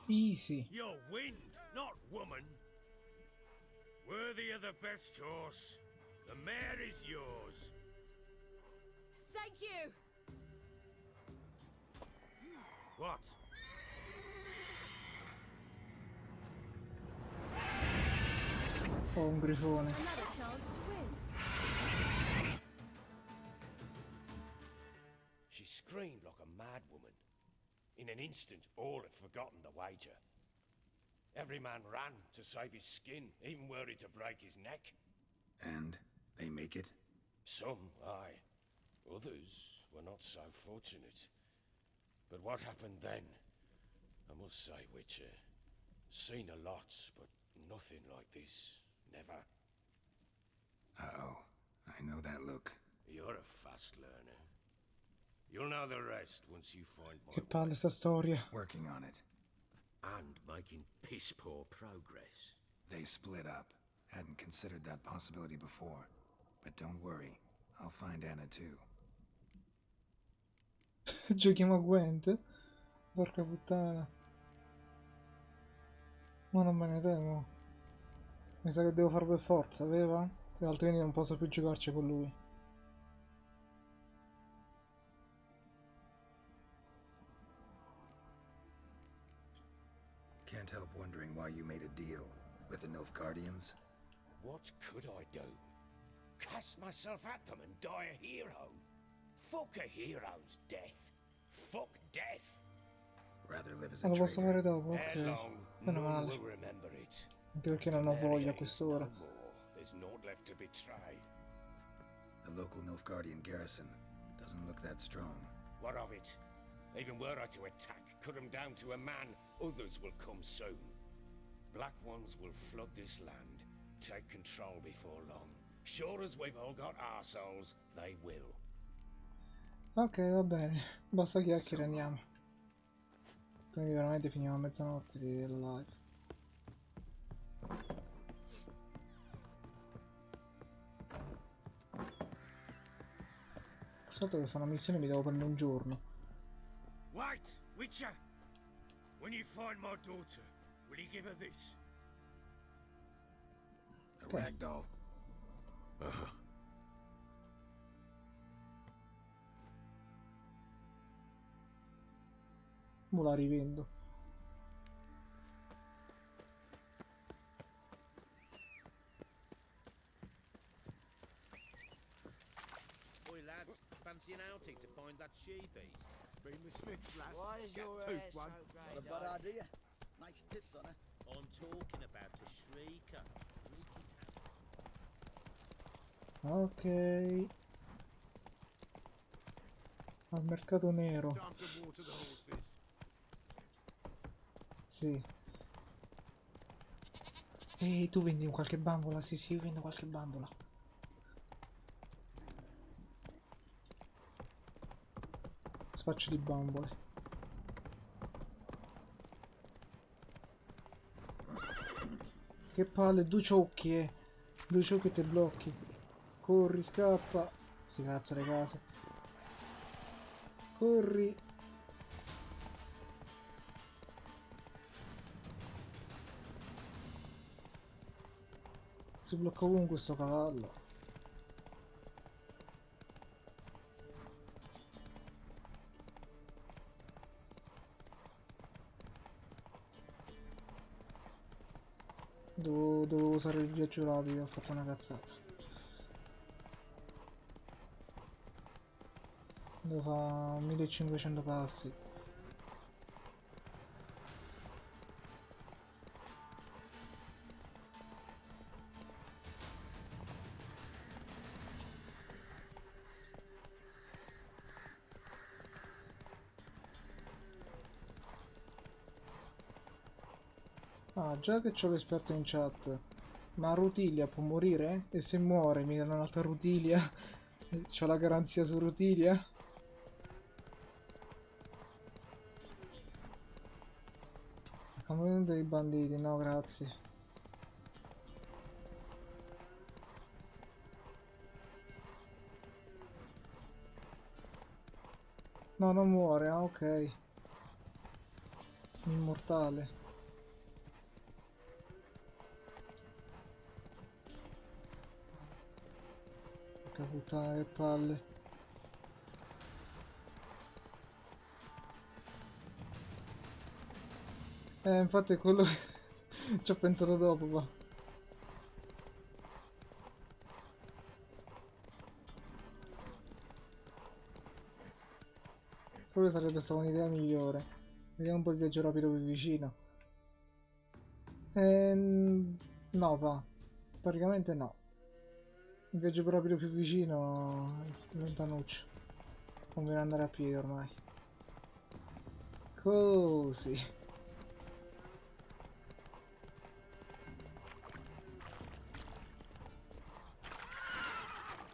Easy. You're wind, not woman. Worthy of the best horse. The mare is yours. Thank you! What? Oh, un grifone. Another chance to win. She screamed like a mad woman. In an instant, all had forgotten the wager. Every man ran to save his skin, even were it to break his neck. And they make it? Some, aye. Others were not so fortunate. But what happened then? I must say, Witcher, seen a lot, but nothing like this. Never. Uh-oh. I know that look. You're a fast learner. You'll know the rest once you find my Che palle sta storia. Working on it. and making piss-poor progress. They split up. Hadn't considered that possibility before. But don't worry. I'll find Anna too. Giochiamo a Gwent? Porca puttana. Ma non me ne temo. Mi sa che devo fare per forza, aveva? Se altrimenti non posso più giocarci con lui. Can't help wondering why you made a deal with the Nilfgaardians. What could I do? Cast myself at them and die a hero? Fuck a hero's death. Fuck death. Rather live as a Ma lo posso traitor. fare dopo? Ere Ok. long, Meno none male. will remember it. Anche perché non ho voglia a quest'ora. No more. There's naught left to betray. The local Nilfgaardian garrison doesn't look that strong. What of it? Even were I to attack, cut them down to a man, others will come soon. Black ones will flood this land, take control before long. Sure as we've all got our souls, they will. Ok, va bene. Basta chiacchiere, andiamo. Quindi veramente finiamo a mezzanotte di live. Soltanto che fa una missione mi devo prendere un giorno. Wait, Witcher! When you find my daughter, will you give her this? A ragdoll. Mo la rivendo. Boy, lads, fancy an outing to find that she-beast? Been the Smiths, lads. Why is Get your toothed hair one. so grey? Not a bad idea. Nice tits on her. I'm talking about the Shrieker. Ok. Al mercato nero. Time to water the horses. Sì. Ehi, tu vendi qualche bambola? Sì, sì, io vendo qualche bambola. Spaccio di bambole. Che palle, due ciocchi, eh. Due ciocchi e te blocchi. Corri, scappa. Si cazzo le case. Corri. Si blocca ovunque sto cavallo. Dovevo usare il viaggio rapido, ho fatto una cazzata. Devo fare 1500 passi. Ah, già che c'ho l'esperto in chat. Ma Rutilia può morire? E se muore mi danno un'altra Rutilia? C'ho la garanzia su Rutilia? Accompagnamento dei banditi, no grazie. No, non muore, ah ok. Immortale. Che puttana, che palle. Infatti è quello che ci ho pensato dopo, va. Quello sarebbe stata un'idea migliore. Vediamo un po' il viaggio rapido più vicino. No, va. Praticamente no. Il viaggio rapido più vicino è lontanuccio. Conviene andare a piedi ormai. Così.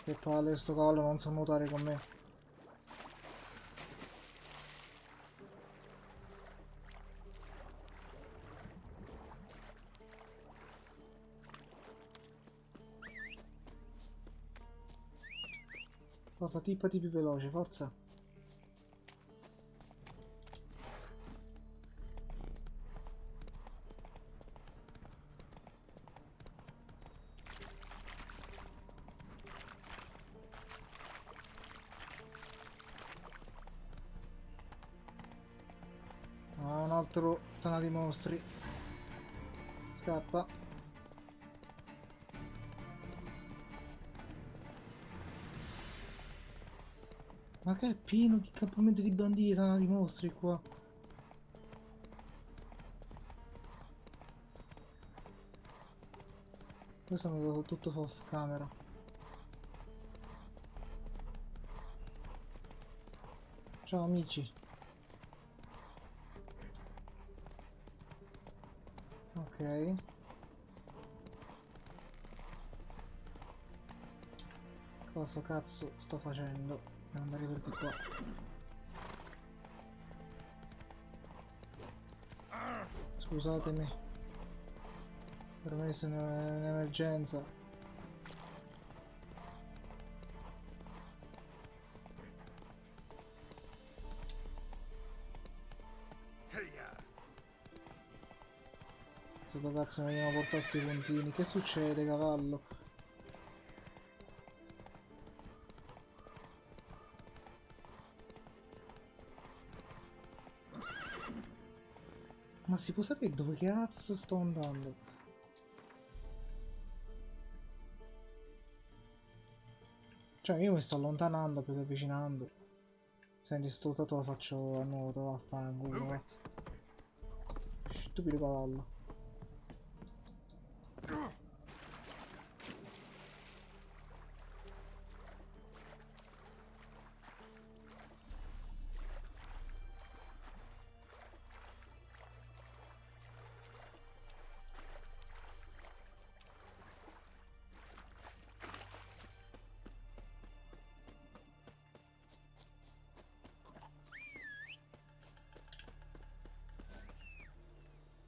Che palle, sto cavallo non sa nuotare con me. Forza, tippati più veloce, forza. Ah, un altro tana di mostri. Scappa. Ma che è pieno di campamenti di banditi, tana di mostri qua. Questo mi devo tutto off camera. Ciao amici. Ok. Cosa cazzo sto facendo? Devo andare per di qua. Scusatemi. Per me se è un'emergenza. Dove cazzo mi vengono portati sti puntini? Che succede, cavallo? Ma si può sapere dove cazzo sto andando? Cioè io mi sto allontanando più che avvicinando. Senti, sto tatuato lo faccio a nuoto, vaffanculo, va. Stupido cavallo.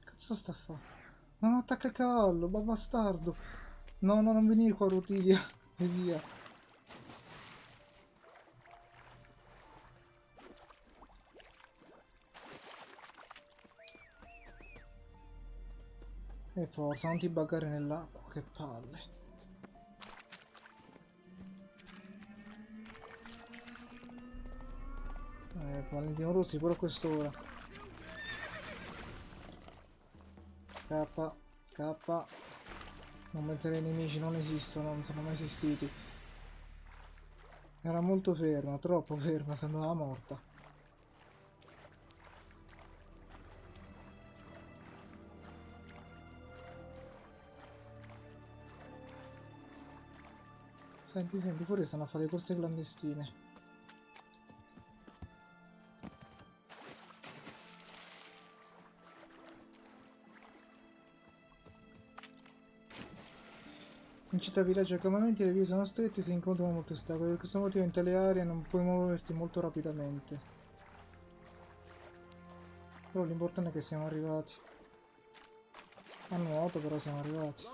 Cazzo sta a fare? Non attacca il cavallo, ma bastardo! No, no, non venire qua, Rutilia. E via. E forza, non ti buggare nell'acqua, che palle. Valentino Rossi, pure a quest'ora. Scappa, scappa. Non pensare ai nemici, non esistono, non sono mai esistiti. Era molto ferma, troppo ferma, sembrava morta. Senti, pure stanno a fare le corse clandestine. In città, villaggio e campamenti le vie sono strette e si incontrano molti ostacoli. Per questo motivo in tale area non puoi muoverti molto rapidamente. Però l'importante è che siamo arrivati. A nuoto però siamo arrivati.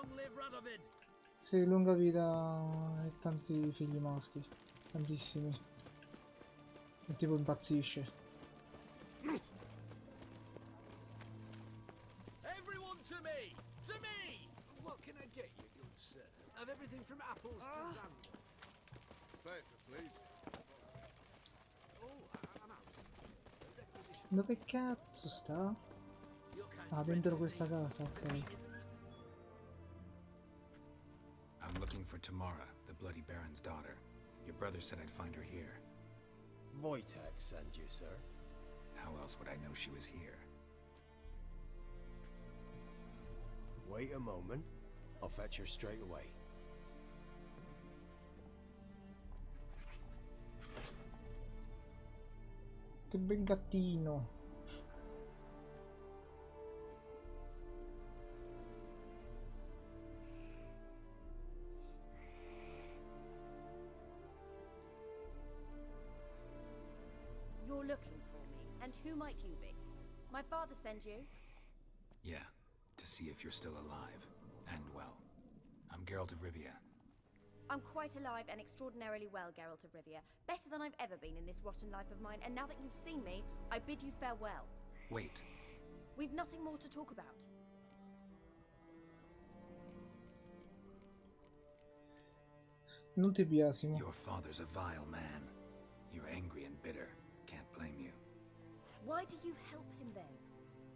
Sì, lunga vita e tanti figli maschi. Tantissimi. Il tipo impazzisce. Everyone to me! To me! What can I get you, good sir? Of everything from apples to zambia. Paper, please. Oh, I'm out. Dove cazzo sta? Ah, dentro questa casa, ok. I'm looking for Tamara, the Bloody Baron's daughter. Your brother said I'd find her here. Wojtek sent you, sir. How else would I know she was here? Wait a moment. I'll fetch her straight away. Che bel gattino. You're looking for me, and who might you be? My father sent you? Yeah, to see if you're still alive. And well. I'm Geralt of Rivia. I'm quite alive and extraordinarily well, Geralt of Rivia. Better than I've ever been in this rotten life of mine, and now that you've seen me, I bid you farewell. Wait. We've nothing more to talk about. Non ti biasimo. Your father's a vile man. You're angry and bitter. Can't blame you. Why do you help him then?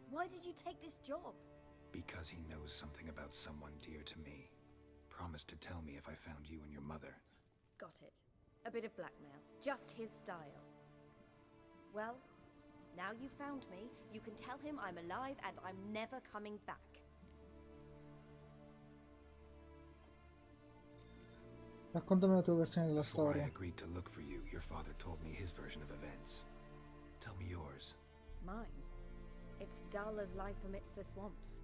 Why did you take this job? Because he knows something about someone dear to me. Promised to tell me if I found you and your mother. Got it. A bit of blackmail. Just his style. Well, now you found me, you can tell him I'm alive and I'm never coming back. Raccontami la tua versione della Before I storia. agreed to look for you, your father told me his version of events. Tell me yours. Mine? It's dull as life amidst the swamps.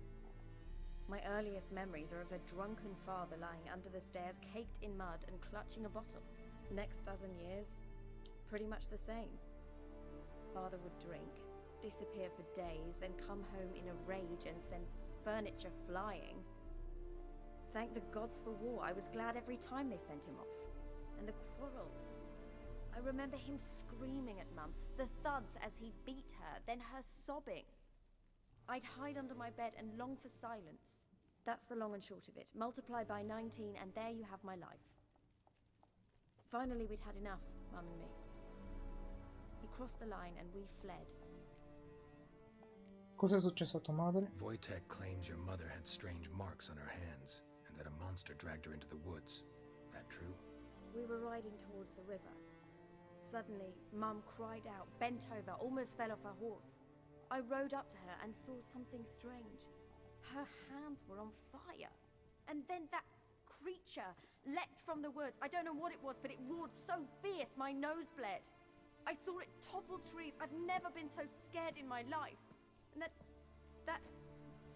My earliest memories are of a drunken father lying under the stairs, caked in mud and clutching a bottle. Next dozen years, pretty much the same. Father would drink, disappear for days, then come home in a rage and send furniture flying. Thank the gods for war. I was glad every time they sent him off. And the quarrels. I remember him screaming at Mum, the thuds as he beat her, then her sobbing. I'd hide under my bed and long for silence. That's the long and short of it. Multiply by 19 and there you have my life. Finally, we'd had enough, Mum and me. He crossed the line and we fled. Cos'è successo a tua madre? Wojtek claims your mother had strange marks on her hands, and that a monster dragged her into the woods. That true? We were riding towards the river. Suddenly, Mum cried out, bent over, almost fell off her horse. I rode up to her and saw something strange. Her hands were on fire. And then that creature leapt from the woods. I don't know what it was, but it roared so fierce my nose bled. I saw it topple trees. I've never been so scared in my life. And that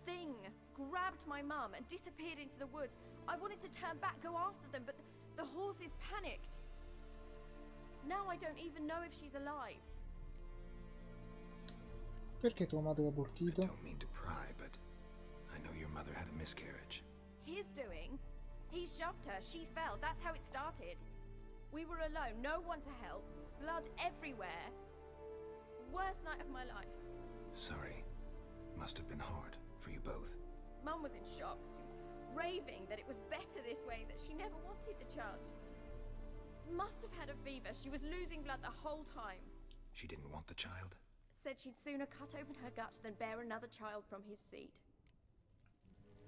thing grabbed my mum and disappeared into the woods. I wanted to turn back, go after them, but the horses panicked. Now I don't even know if she's alive. Perché tua madre ha abortito? I don't mean to pry, but I know your mother had a miscarriage. His doing? He shoved her, she fell, that's how it started. We were alone, no one to help, blood everywhere. Worst night of my life. Sorry. Must have been hard for you both. Mum was in shock. She was raving that it was better this way, that she never wanted the child. Must have had a fever. She was losing blood the whole time. She didn't want the child? Said she'd sooner cut open her gut than bear another child from his seed.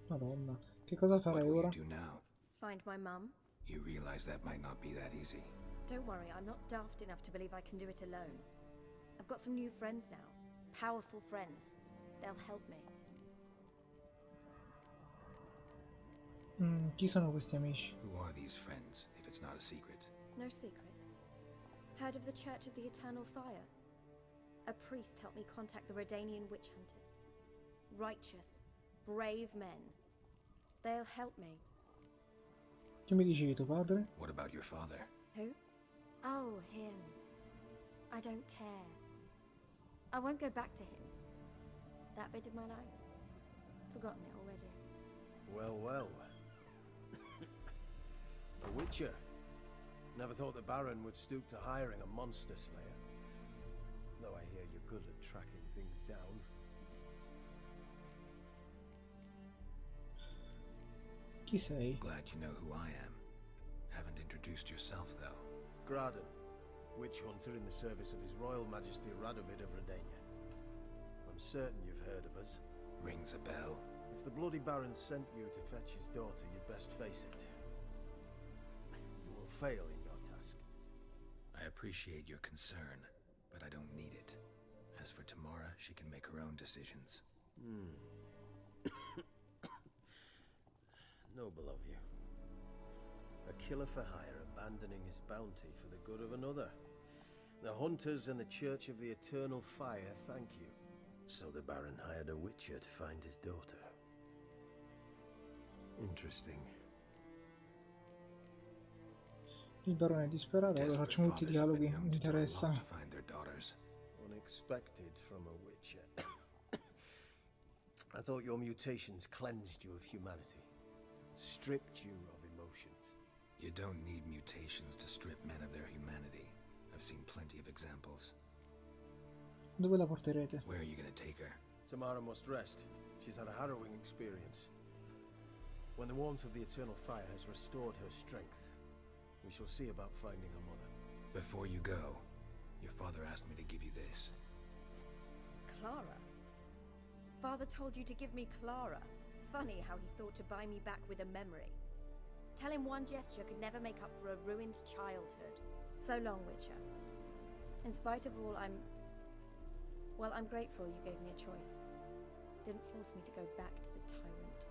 Madonna, che cosa farai What will ora? you do now? Find my mum. You realize that might not be that easy. Don't worry, I'm not daft enough to believe I can do it alone. I've got some new friends now. Powerful friends. They'll help me. Chi sono questi amici? Who are these friends, if it's not a secret? No secret. Heard of the Church of the Eternal Fire? A priest helped me contact the Redanian witch hunters. Righteous, brave men. They'll help me. Che mi dici di tuo padre? What about your father? Who? Oh, him. I don't care. I won't go back to him. That bit of my life. Forgotten it already. Well, well. A witcher. Never thought the Baron would stoop to hiring a monster slayer. Though I hear you're good at tracking things down. Chi sei? Glad you know who I am. Haven't introduced yourself, though. Graden, witch hunter in the service of His Royal Majesty Radovid of Redania. I'm certain you've heard of us. Rings a bell. If the Bloody Baron sent you to fetch his daughter, you'd best face it. You will fail in your task. I appreciate your concern, but I don't need it. As for Tamara, she can make her own decisions. Noble of you. A killer for hire abandoning his bounty for the good of another. The hunters and the Church of the Eternal Fire thank you. So the Baron hired a witcher to find his daughter. Interesting. Il barone è disperato, allora facciamo tutti i dialoghi, mi interessa. Unexpected from a witcher. I thought your mutations cleansed you of humanity. Stripped you of emotions. You don't need mutations to strip men of their humanity. I've seen plenty of examples. Dove la porterete? Where are you gonna take her? Tamara must rest. She's had a harrowing experience. When the warmth of the Eternal Fire has restored her strength, we shall see about finding her mother. Before you go, your father asked me to give you this. Clara? Father told you to give me Clara. Funny how he thought to buy me back with a memory. Tell him one gesture could never make up for a ruined childhood. So long, Witcher. In spite of all, I'm grateful you gave me a choice. Didn't force me to go back to the tyrant.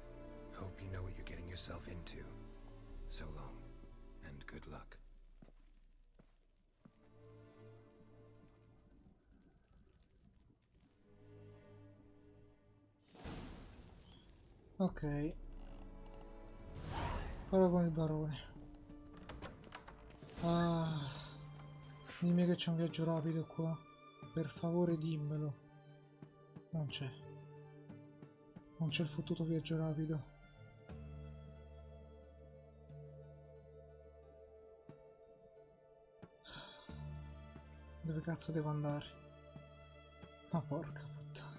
Hope you know what you're getting yourself into. So long, and good luck. Ok. Ora con il barone. Dimmi che c'è un viaggio rapido qua. Per favore dimmelo. Non c'è. Non c'è il fottuto viaggio rapido. Dove cazzo devo andare? Ma porca puttana.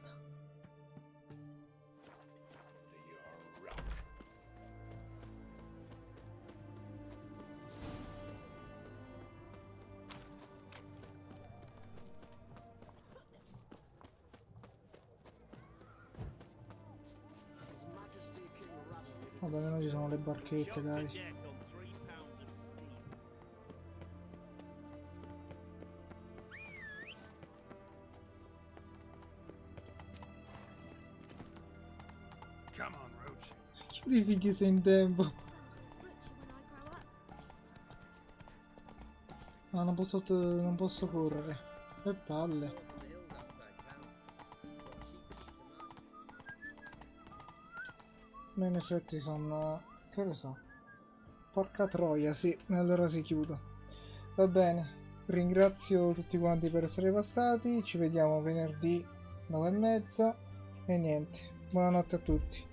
Vabbè, almeno ci sono le barchette, dai. Chiudi finché sei in tempo. No, non posso correre. Che palle. Ma in effetti sono... che ne so. Porca troia, sì. Allora si chiudo. Va bene. Ringrazio tutti quanti per essere passati. Ci vediamo venerdì 9:30. E niente. Buonanotte a tutti.